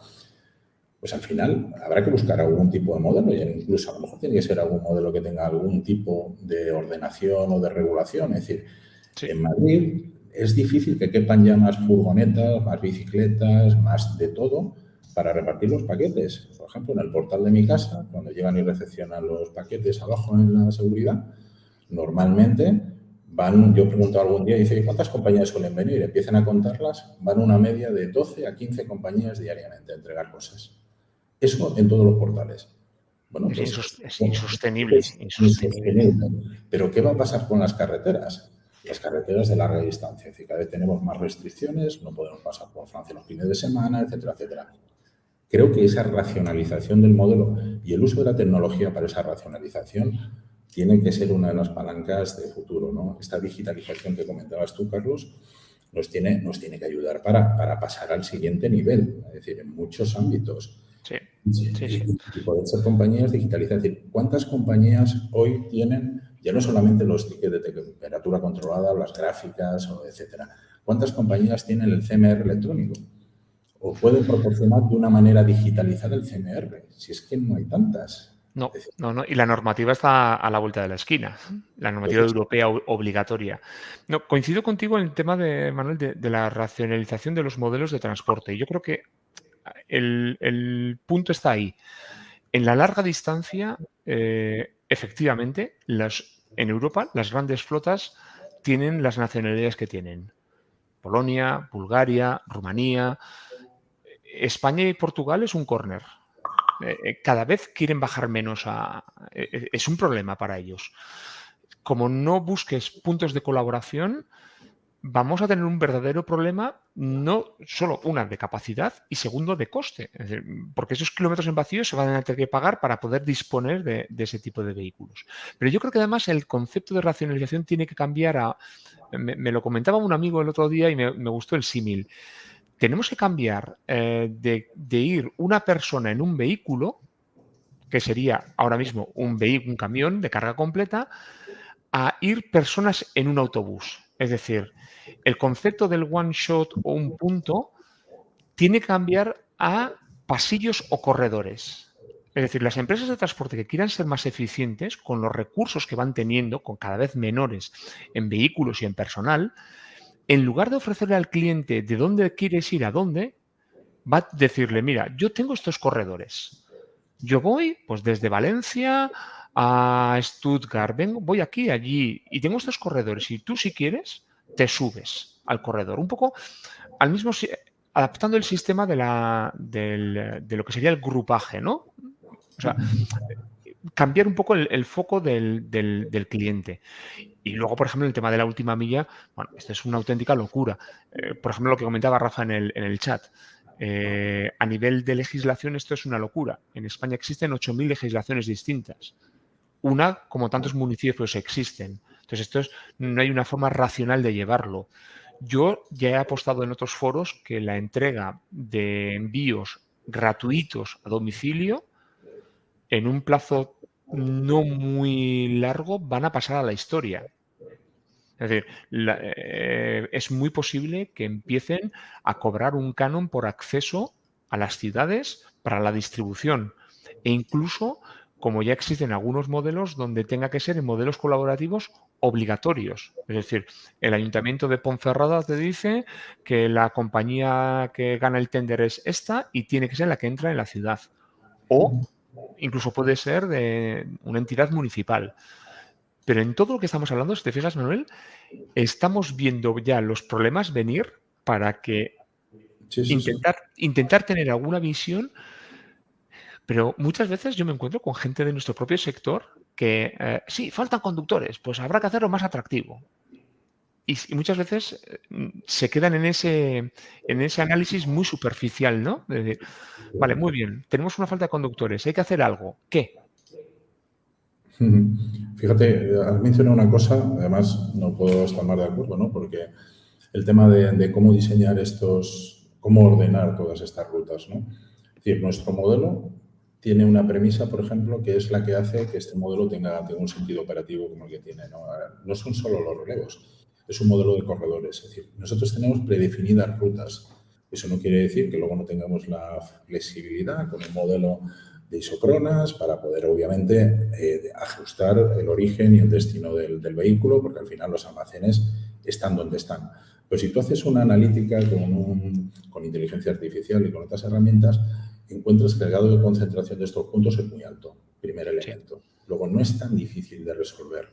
Pues al final habrá que buscar algún tipo de modelo y incluso a lo mejor tiene que ser algún modelo que tenga algún tipo de ordenación o de regulación. Es decir, en Madrid es difícil que quepan ya más furgonetas, más bicicletas, más de todo para repartir los paquetes. Por ejemplo, en el portal de mi casa, cuando llegan y recepcionan los paquetes abajo en la seguridad, normalmente yo pregunto algún día y dice, ¿cuántas compañías suelen venir? Empiezan a contarlas, van una media de 12 a 15 compañías diariamente a entregar cosas. Eso en todos los portales. Bueno, pues, es insostenible. Pero ¿qué va a pasar con las carreteras? Las carreteras de larga distancia. Es decir, cada vez tenemos más restricciones, no podemos pasar por Francia los fines de semana, etcétera, etcétera. Creo que esa racionalización del modelo y el uso de la tecnología para esa racionalización tiene que ser una de las palancas de futuro, ¿no? Esta digitalización que comentabas tú, Carlos, nos tiene que ayudar para pasar al siguiente nivel, es decir, en muchos ámbitos. Sí. Y poder ser compañías digitalizadas. Es decir, ¿cuántas compañías hoy tienen ya no solamente los tickets de temperatura controlada, las gráficas, etcétera? ¿Cuántas compañías tienen el CMR electrónico? ¿O pueden proporcionar de una manera digitalizada el CMR? Si es que no hay tantas. No, no. Y la normativa está a la vuelta de la esquina. La normativa europea obligatoria. No, coincido contigo en el tema de, Manuel, de la racionalización de los modelos de transporte. Y yo creo que el punto está ahí. En la larga distancia, efectivamente, en Europa las grandes flotas tienen las nacionalidades que tienen. Polonia, Bulgaria, Rumanía. España y Portugal es un córner. Cada vez quieren bajar menos es un problema para ellos. Como no busques puntos de colaboración, vamos a tener un verdadero problema, no solo una de capacidad y segundo de coste. Es decir, porque esos kilómetros en vacío se van a tener que pagar para poder disponer de ese tipo de vehículos. Pero yo creo que además el concepto de racionalización tiene que cambiar a... Me lo comentaba un amigo el otro día y me gustó el símil. Tenemos que cambiar de ir una persona en un vehículo, que sería ahora mismo un camión de carga completa, a ir personas en un autobús. Es decir, el concepto del one shot o un punto tiene que cambiar a pasillos o corredores. Es decir, las empresas de transporte que quieran ser más eficientes con los recursos que van teniendo, con cada vez menores en vehículos y en personal, en lugar de ofrecerle al cliente de dónde quieres ir a dónde, va a decirle, mira, yo tengo estos corredores. Yo voy pues desde Valencia a Stuttgart, voy aquí, allí, y tengo estos corredores. Y tú, si quieres, te subes al corredor. Un poco al mismo, adaptando el sistema de lo que sería el grupaje, ¿no? O sea, cambiar un poco el foco del cliente. Y luego, por ejemplo, el tema de la última milla, bueno, esto es una auténtica locura. Por ejemplo, lo que comentaba Rafa en el chat. A nivel de legislación esto es una locura. En España existen 8.000 legislaciones distintas. Una, como tantos municipios existen. Entonces, no hay una forma racional de llevarlo. Yo ya he apostado en otros foros que la entrega de envíos gratuitos a domicilio en un plazo no muy largo van a pasar a la historia. Es decir, es muy posible que empiecen a cobrar un canon por acceso a las ciudades para la distribución e incluso, como ya existen algunos modelos, donde tenga que ser en modelos colaborativos obligatorios. Es decir, el Ayuntamiento de Ponferrada te dice que la compañía que gana el tender es esta y tiene que ser la que entra en la ciudad. O incluso puede ser de una entidad municipal. Pero en todo lo que estamos hablando, si te fijas, Manuel, estamos viendo ya los problemas venir para que intentar tener alguna visión, pero muchas veces yo me encuentro con gente de nuestro propio sector que sí, faltan conductores, pues habrá que hacerlo más atractivo. Y muchas veces se quedan en ese análisis muy superficial, ¿no? De decir, vale, muy bien, tenemos una falta de conductores, hay que hacer algo. ¿Qué? Fíjate, has mencionado una cosa, además no puedo estar más de acuerdo, ¿no? Porque el tema de cómo diseñar cómo ordenar todas estas rutas, ¿no? Es decir, nuestro modelo tiene una premisa, por ejemplo, que es la que hace que este modelo tenga un sentido operativo como el que tiene, ¿no? No son solo los relevos, es un modelo de corredores. Es decir, nosotros tenemos predefinidas rutas. Eso no quiere decir que luego no tengamos la flexibilidad con un modelo de isocronas para poder, obviamente, ajustar el origen y el destino del vehículo, porque al final los almacenes están donde están. Pero si tú haces una analítica con inteligencia artificial y con otras herramientas, encuentras que el grado de concentración de estos puntos es muy alto, primer elemento. Luego, no es tan difícil de resolver.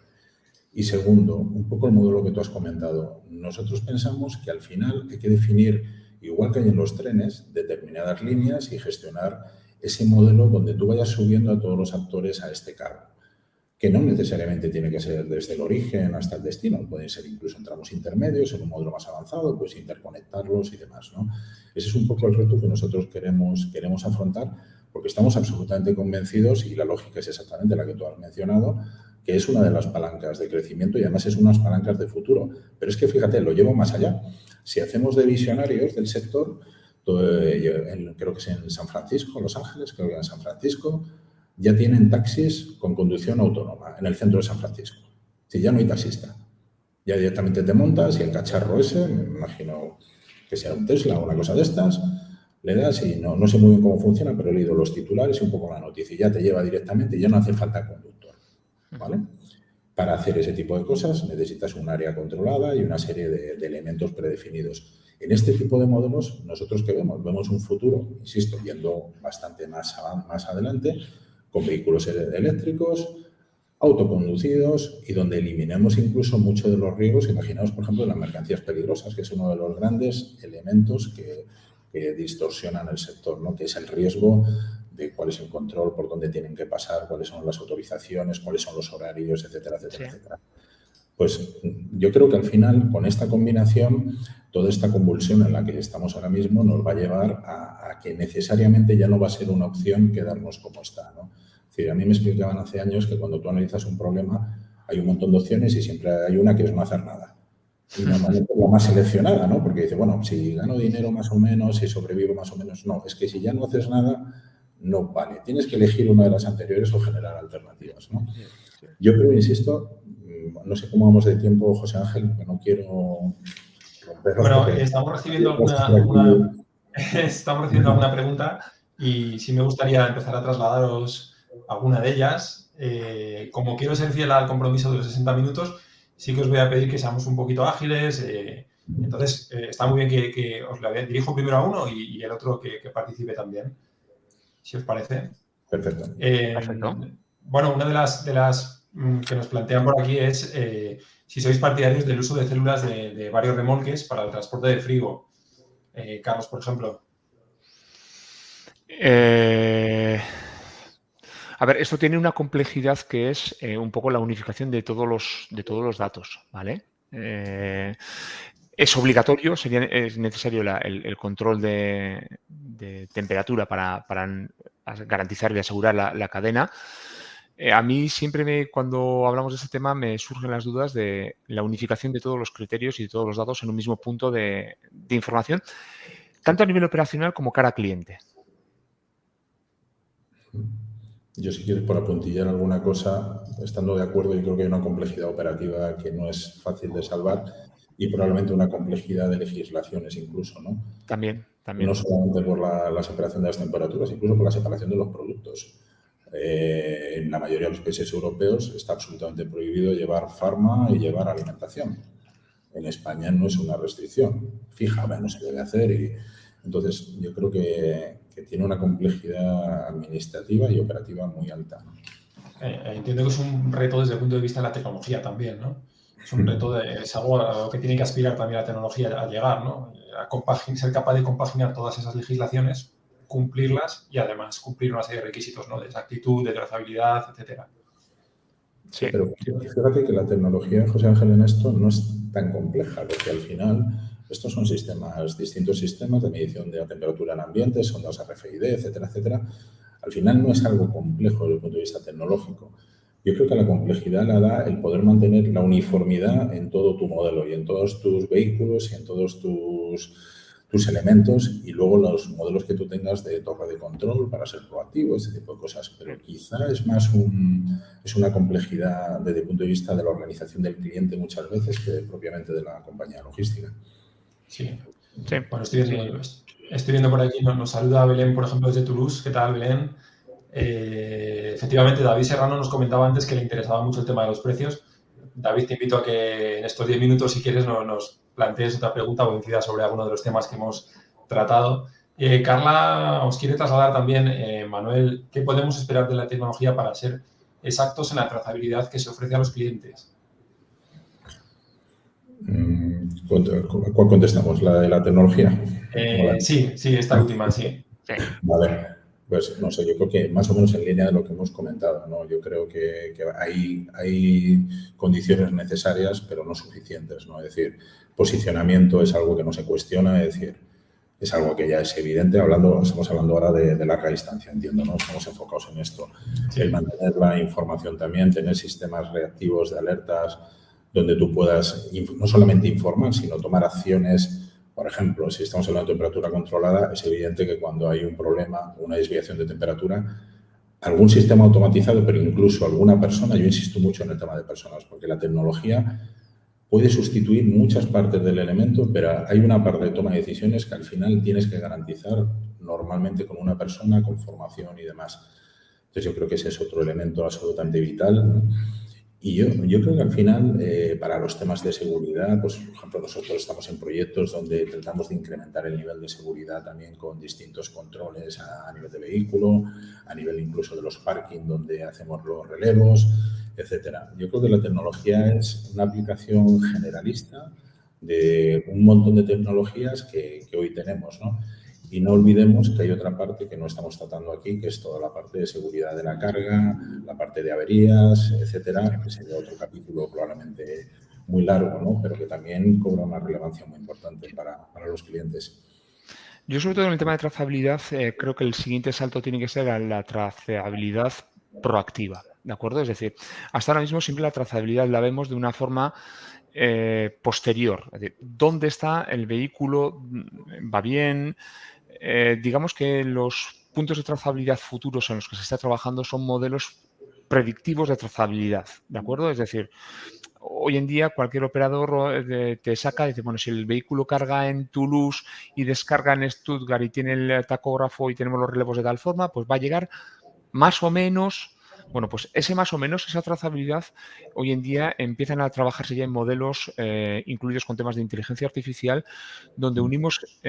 Y segundo, un poco el modelo que tú has comentado. Nosotros pensamos que al final hay que definir, igual que hay en los trenes, determinadas líneas y gestionar ese modelo donde tú vayas subiendo a todos los actores a este cargo, que no necesariamente tiene que ser desde el origen hasta el destino, pueden ser incluso en tramos intermedios, en un modelo más avanzado, pues interconectarlos y demás, ¿no? Ese es un poco el reto que nosotros queremos afrontar, porque estamos absolutamente convencidos, y la lógica es exactamente la que tú has mencionado, que es una de las palancas de crecimiento y además es unas palancas de futuro. Pero es que, fíjate, lo llevo más allá. Si hacemos de visionarios del sector, creo que es en San Francisco, Los Ángeles, creo que en San Francisco, ya tienen taxis con conducción autónoma en el centro de San Francisco. Si ya no hay taxista, ya directamente te montas y el cacharro ese, me imagino que sea un Tesla o una cosa de estas, Le das y no sé muy bien cómo funciona, pero he leído los titulares y un poco la noticia y ya te lleva directamente y ya no hace falta conductor, ¿vale? Para hacer ese tipo de cosas necesitas un área controlada y una serie de elementos predefinidos. En este tipo de modelos, ¿nosotros qué vemos? Vemos un futuro, insisto, yendo bastante más adelante, con vehículos eléctricos, autoconducidos y donde eliminemos incluso muchos de los riesgos. Imaginaos, por ejemplo, las mercancías peligrosas, que es uno de los grandes elementos que distorsionan el sector, ¿no? Que es el riesgo de cuál es el control, por dónde tienen que pasar, cuáles son las autorizaciones, cuáles son los horarios, etcétera, etcétera, etcétera. Pues yo creo que al final, con esta combinación, toda esta convulsión en la que estamos ahora mismo nos va a llevar a que necesariamente ya no va a ser una opción quedarnos como está, ¿no? Es decir, a mí me explicaban hace años que cuando tú analizas un problema hay un montón de opciones y siempre hay una que es no hacer nada. Y normalmente es la más seleccionada, ¿no? Porque dice, bueno, si gano dinero más o menos, si sobrevivo más o menos, no. Es que si ya no haces nada, no vale. Tienes que elegir una de las anteriores o generar alternativas, ¿no? Yo creo, insisto, no sé cómo vamos de tiempo, José Ángel, porque no quiero romper. Bueno, estamos recibiendo alguna pregunta y sí me gustaría empezar a trasladaros alguna de ellas. Como quiero ser fiel al compromiso de los 60 minutos, sí que os voy a pedir que seamos un poquito ágiles. Entonces, está muy bien que os la dirijo primero a uno y el otro que participe también, si os parece. Perfecto. Perfecto. Bueno, una de las que nos plantean por aquí es si sois partidarios del uso de células de varios remolques para el transporte de frigo. Carlos, por ejemplo. A ver, esto tiene una complejidad que es un poco la unificación de todos los datos, ¿vale? Es obligatorio, es necesario el control de temperatura para garantizar y asegurar la cadena. A mí siempre, cuando hablamos de este tema, me surgen las dudas de la unificación de todos los criterios y de todos los datos en un mismo punto de información, tanto a nivel operacional como cara a cliente. Yo, si quieres, por apuntillar alguna cosa, estando de acuerdo, yo creo que hay una complejidad operativa que no es fácil de salvar y probablemente una complejidad de legislaciones incluso, ¿no? También. No solamente por la separación de las temperaturas, incluso por la separación de los productos. En la mayoría de los países europeos está absolutamente prohibido llevar farma y llevar alimentación. En España no es una restricción fija, no se debe hacer. Y entonces, yo creo que tiene una complejidad administrativa y operativa muy alta, ¿no? Entiendo que es un reto desde el punto de vista de la tecnología también, ¿no? Es un reto, es algo a lo que tiene que aspirar también la tecnología a llegar, ¿no? Ser capaz de compaginar todas esas legislaciones, cumplirlas y además cumplir una serie de requisitos, ¿no? De exactitud, de trazabilidad, etcétera. Sí, pero fíjate que la tecnología, José Ángel, en esto no es tan compleja, porque al final estos son distintos sistemas de medición de la temperatura en ambiente, sondas RFID, etcétera, etcétera. Al final no es algo complejo desde el punto de vista tecnológico. Yo creo que la complejidad la da el poder mantener la uniformidad en todo tu modelo y en todos tus vehículos y en todos tus elementos y luego los modelos que tú tengas de torre de control para ser proactivo, ese tipo de cosas. Pero quizá es más una complejidad desde el punto de vista de la organización del cliente muchas veces que propiamente de la compañía logística. Sí. Bueno, estoy viendo por aquí, nos saluda Belén, por ejemplo, desde Toulouse. ¿Qué tal, Belén? Efectivamente, David Serrano nos comentaba antes que le interesaba mucho el tema de los precios. David, te invito a que en estos 10 minutos, si quieres, nos plantees otra pregunta o incidas sobre alguno de los temas que hemos tratado. Carla os quiere trasladar también, Manuel, ¿qué podemos esperar de la tecnología para ser exactos en la trazabilidad que se ofrece a los clientes? ¿Cuál contestamos? ¿La de la tecnología? Sí, esta última, sí. Vale. Pues no sé, yo creo que más o menos en línea de lo que hemos comentado, ¿no? Yo creo que hay condiciones necesarias, pero no suficientes, ¿no? Es decir, posicionamiento es algo que no se cuestiona, es decir, es algo que ya es evidente. Estamos hablando ahora de larga distancia, entiendo, ¿no? Estamos enfocados en esto. Sí. El mantener la información también, tener sistemas reactivos de alertas donde tú puedas no solamente informar, sino tomar acciones. Por ejemplo, si estamos hablando de temperatura controlada, es evidente que cuando hay un problema, una desviación de temperatura, algún sistema automatizado, pero incluso alguna persona, yo insisto mucho en el tema de personas, porque la tecnología puede sustituir muchas partes del elemento, pero hay una parte de toma de decisiones que al final tienes que garantizar normalmente con una persona, con formación y demás. Entonces, yo creo que ese es otro elemento absolutamente vital, ¿no? Y yo creo que al final, para los temas de seguridad, pues, por ejemplo, nosotros estamos en proyectos donde tratamos de incrementar el nivel de seguridad también con distintos controles a nivel de vehículo, a nivel incluso de los parking donde hacemos los relevos, etcétera. Yo creo que la tecnología es una aplicación generalista de un montón de tecnologías que hoy tenemos, ¿no? Y no olvidemos que hay otra parte que no estamos tratando aquí, que es toda la parte de seguridad de la carga, la parte de averías, etcétera, que sería otro capítulo probablemente muy largo, ¿no? Pero que también cobra una relevancia muy importante para los clientes. Yo, sobre todo en el tema de trazabilidad, creo que el siguiente salto tiene que ser a la trazabilidad proactiva, ¿de acuerdo? Es decir, hasta ahora mismo siempre la trazabilidad la vemos de una forma posterior. Es decir, ¿dónde está el vehículo? ¿Va bien? Digamos que los puntos de trazabilidad futuros en los que se está trabajando son modelos predictivos de trazabilidad, ¿de acuerdo? Es decir, hoy en día cualquier operador te saca y dice, bueno, si el vehículo carga en Toulouse y descarga en Stuttgart y tiene el tacógrafo y tenemos los relevos de tal forma, pues va a llegar más o menos. Bueno, pues ese más o menos, esa trazabilidad, hoy en día empiezan a trabajarse ya en modelos incluidos con temas de inteligencia artificial, donde unimos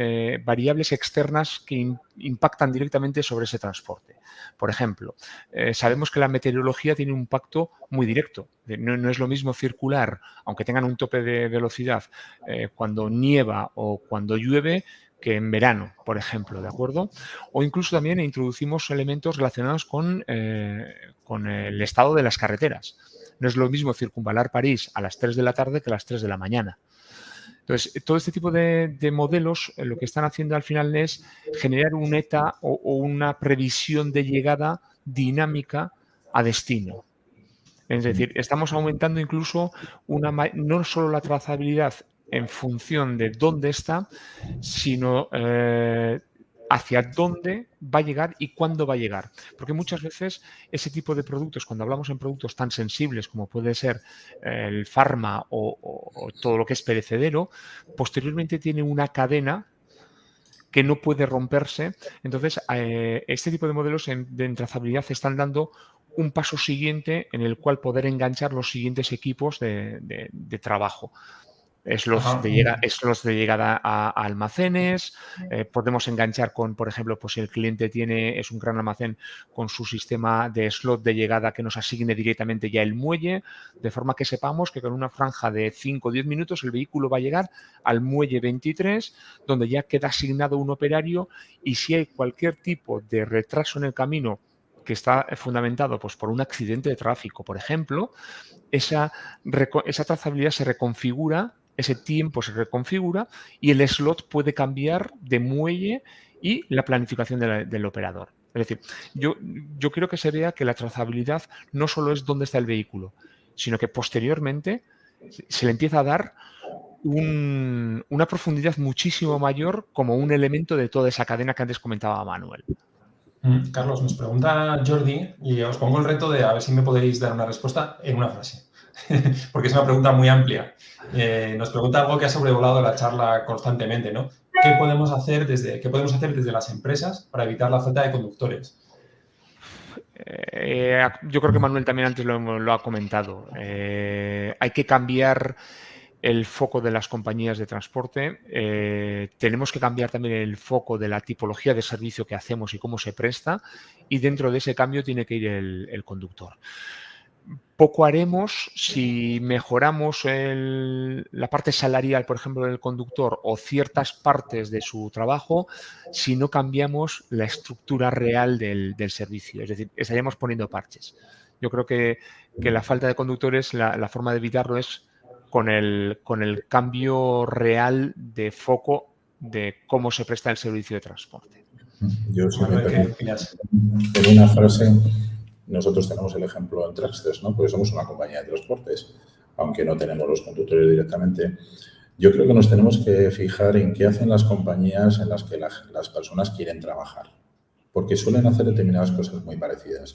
variables externas que impactan directamente sobre ese transporte. Por ejemplo, sabemos que la meteorología tiene un impacto muy directo. No es lo mismo circular, aunque tengan un tope de velocidad, cuando nieva o cuando llueve, que en verano, por ejemplo, ¿de acuerdo? O incluso también introducimos elementos relacionados con el estado de las carreteras. No es lo mismo circunvalar París a las 3 de la tarde que a las 3 de la mañana. Entonces, todo este tipo de modelos lo que están haciendo al final es generar un ETA o una previsión de llegada dinámica a destino. Es decir, estamos aumentando incluso no solo la trazabilidad en función de dónde está, sino hacia dónde va a llegar y cuándo va a llegar. Porque muchas veces ese tipo de productos, cuando hablamos en productos tan sensibles como puede ser el farma o todo lo que es perecedero, posteriormente tiene una cadena que no puede romperse. Entonces, este tipo de modelos de trazabilidad están dando un paso siguiente en el cual poder enganchar los siguientes equipos de trabajo. Slots de llegada a almacenes, podemos enganchar con, por ejemplo, pues si el cliente es un gran almacén, con su sistema de slot de llegada que nos asigne directamente ya el muelle, de forma que sepamos que con una franja de 5 o 10 minutos el vehículo va a llegar al muelle 23, donde ya queda asignado un operario, y si hay cualquier tipo de retraso en el camino que está fundamentado pues, por un accidente de tráfico, por ejemplo, esa trazabilidad se reconfigura, ese tiempo se reconfigura y el slot puede cambiar de muelle y la planificación del operador. Es decir, yo quiero que se vea que la trazabilidad no solo es dónde está el vehículo, sino que posteriormente se le empieza a dar una profundidad muchísimo mayor como un elemento de toda esa cadena que antes comentaba Manuel. Carlos, nos pregunta Jordi, y os pongo el reto de a ver si me podéis dar una respuesta en una frase, porque es una pregunta muy amplia. Nos pregunta algo que ha sobrevolado la charla constantemente, ¿no? ¿Qué podemos hacer desde las empresas para evitar la falta de conductores? Yo creo que Manuel también antes lo ha comentado. Hay que cambiar el foco de las compañías de transporte, tenemos que cambiar también el foco de la tipología de servicio que hacemos y cómo se presta, y dentro de ese cambio tiene que ir el conductor. Poco haremos si mejoramos la parte salarial, por ejemplo, del conductor o ciertas partes de su trabajo, si no cambiamos la estructura real del servicio. Es decir, estaríamos poniendo parches. Yo creo que la falta de conductores, la forma de evitarlo es con el cambio real de foco de cómo se presta el servicio de transporte. Yo en una frase, nosotros tenemos el ejemplo en Traxters, ¿no? Porque somos una compañía de transportes, aunque no tenemos los conductores directamente. Yo creo que nos tenemos que fijar en qué hacen las compañías en las que las personas quieren trabajar, porque suelen hacer determinadas cosas muy parecidas.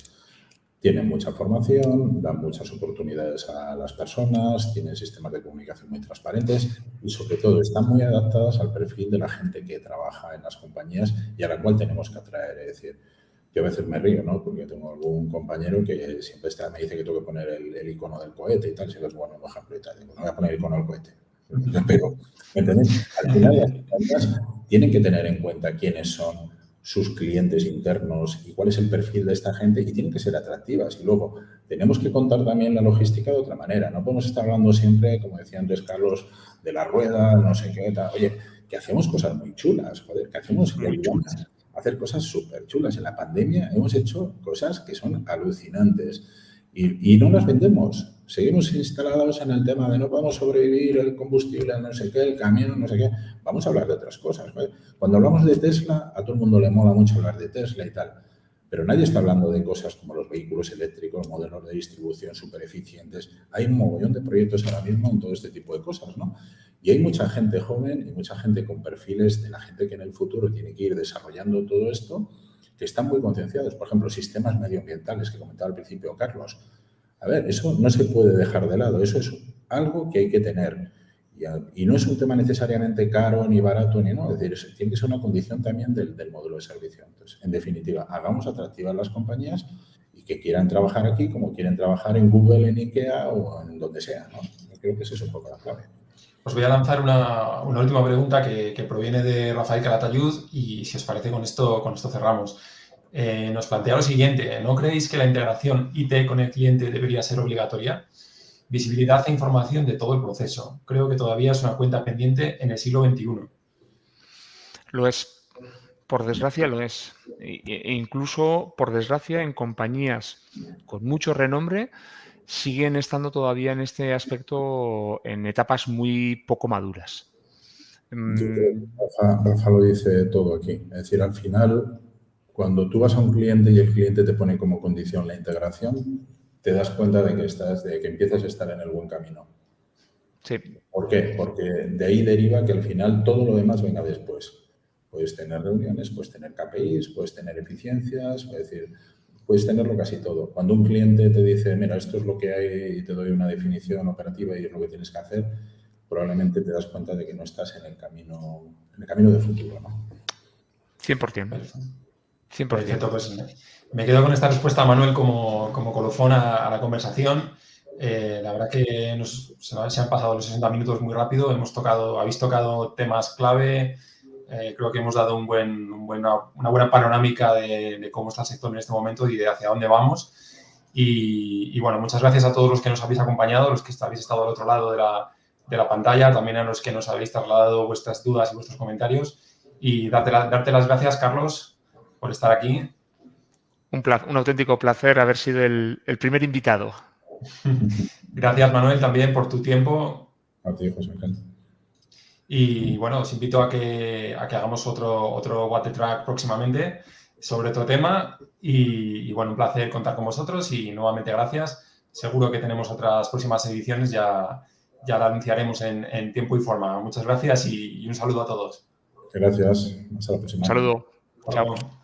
Tienen mucha formación, dan muchas oportunidades a las personas, tienen sistemas de comunicación muy transparentes y, sobre todo, están muy adaptadas al perfil de la gente que trabaja en las compañías y a la cual tenemos que atraer. Es decir, yo a veces me río, ¿no? Porque tengo algún compañero que siempre me dice que tengo que poner el icono del cohete y tal, si es bueno, un ejemplo y tal. Digo, no voy a poner el icono del cohete. Pero, ¿me entiendes? Al final, las compañías tienen que tener en cuenta quiénes son sus clientes internos y cuál es el perfil de esta gente y tienen que ser atractivas. Y luego tenemos que contar también la logística de otra manera. No podemos estar hablando siempre, como decía antes Carlos, de la rueda, no sé qué, tal. Oye, que hacemos cosas muy chulas, joder, que hacemos muy chulas. Hacer cosas súper chulas. En la pandemia hemos hecho cosas que son alucinantes y no las vendemos. Seguimos instalados en el tema de no podemos sobrevivir, el combustible, no sé qué, el camión, no sé qué. Vamos a hablar de otras cosas. ¿Vale? Cuando hablamos de Tesla, a todo el mundo le mola mucho hablar de Tesla y tal, pero nadie está hablando de cosas como los vehículos eléctricos, modelos de distribución súper eficientes. Hay un mogollón de proyectos ahora mismo en todo este tipo de cosas, ¿no? Y hay mucha gente joven y mucha gente con perfiles de la gente que en el futuro tiene que ir desarrollando todo esto, que están muy concienciados. Por ejemplo, sistemas medioambientales que comentaba al principio Carlos. A ver, eso no se puede dejar de lado. Eso es algo que hay que tener. Y no es un tema necesariamente caro, ni barato, ni no. Es decir, tiene que ser una condición también del modelo de servicio. Entonces, en definitiva, hagamos atractivas las compañías y que quieran trabajar aquí como quieren trabajar en Google, en IKEA o en donde sea, ¿no? Yo creo que esa es un poco la clave. Os voy a lanzar una última pregunta que proviene de Rafael Calatayud y, si os parece, con esto cerramos. Nos plantea lo siguiente: ¿no creéis que la integración IT con el cliente debería ser obligatoria? Visibilidad e información de todo el proceso. Creo que todavía es una cuenta pendiente en el siglo XXI. Lo es. Por desgracia lo es. E incluso, por desgracia, en compañías con mucho renombre siguen estando todavía en este aspecto en etapas muy poco maduras. Yo creo que Rafa lo dice todo aquí. Es decir, al final, cuando tú vas a un cliente y el cliente te pone como condición la integración, te das cuenta de que empiezas a estar en el buen camino. Sí. ¿Por qué? Porque de ahí deriva que al final todo lo demás venga después. Puedes tener reuniones, puedes tener KPIs, puedes tener eficiencias, puedes tenerlo casi todo. Cuando un cliente te dice, mira, esto es lo que hay y te doy una definición operativa y es lo que tienes que hacer, probablemente te das cuenta de que no estás en el camino de futuro, ¿no? 100%. 100%. Perfecto, pues me quedo con esta respuesta, Manuel, como colofón a la conversación. La verdad que se han pasado los 60 minutos muy rápido. Habéis tocado temas clave. Creo que hemos dado una buena panorámica de cómo está el sector en este momento y de hacia dónde vamos. Y bueno, muchas gracias a todos los que nos habéis acompañado, los que habéis estado al otro lado de la pantalla, también a los que nos habéis trasladado vuestras dudas y vuestros comentarios. Y darte las gracias, Carlos, por estar aquí. Un auténtico placer haber sido el primer invitado. Gracias, Manuel, también por tu tiempo. A ti, José Ángel. Y bueno, os invito a que hagamos otro What the Track próximamente sobre otro tema. Y bueno, un placer contar con vosotros y nuevamente gracias. Seguro que tenemos otras próximas ediciones, ya la anunciaremos en tiempo y forma. Muchas gracias y un saludo a todos. Gracias. Hasta la próxima. Un saludo. Chao.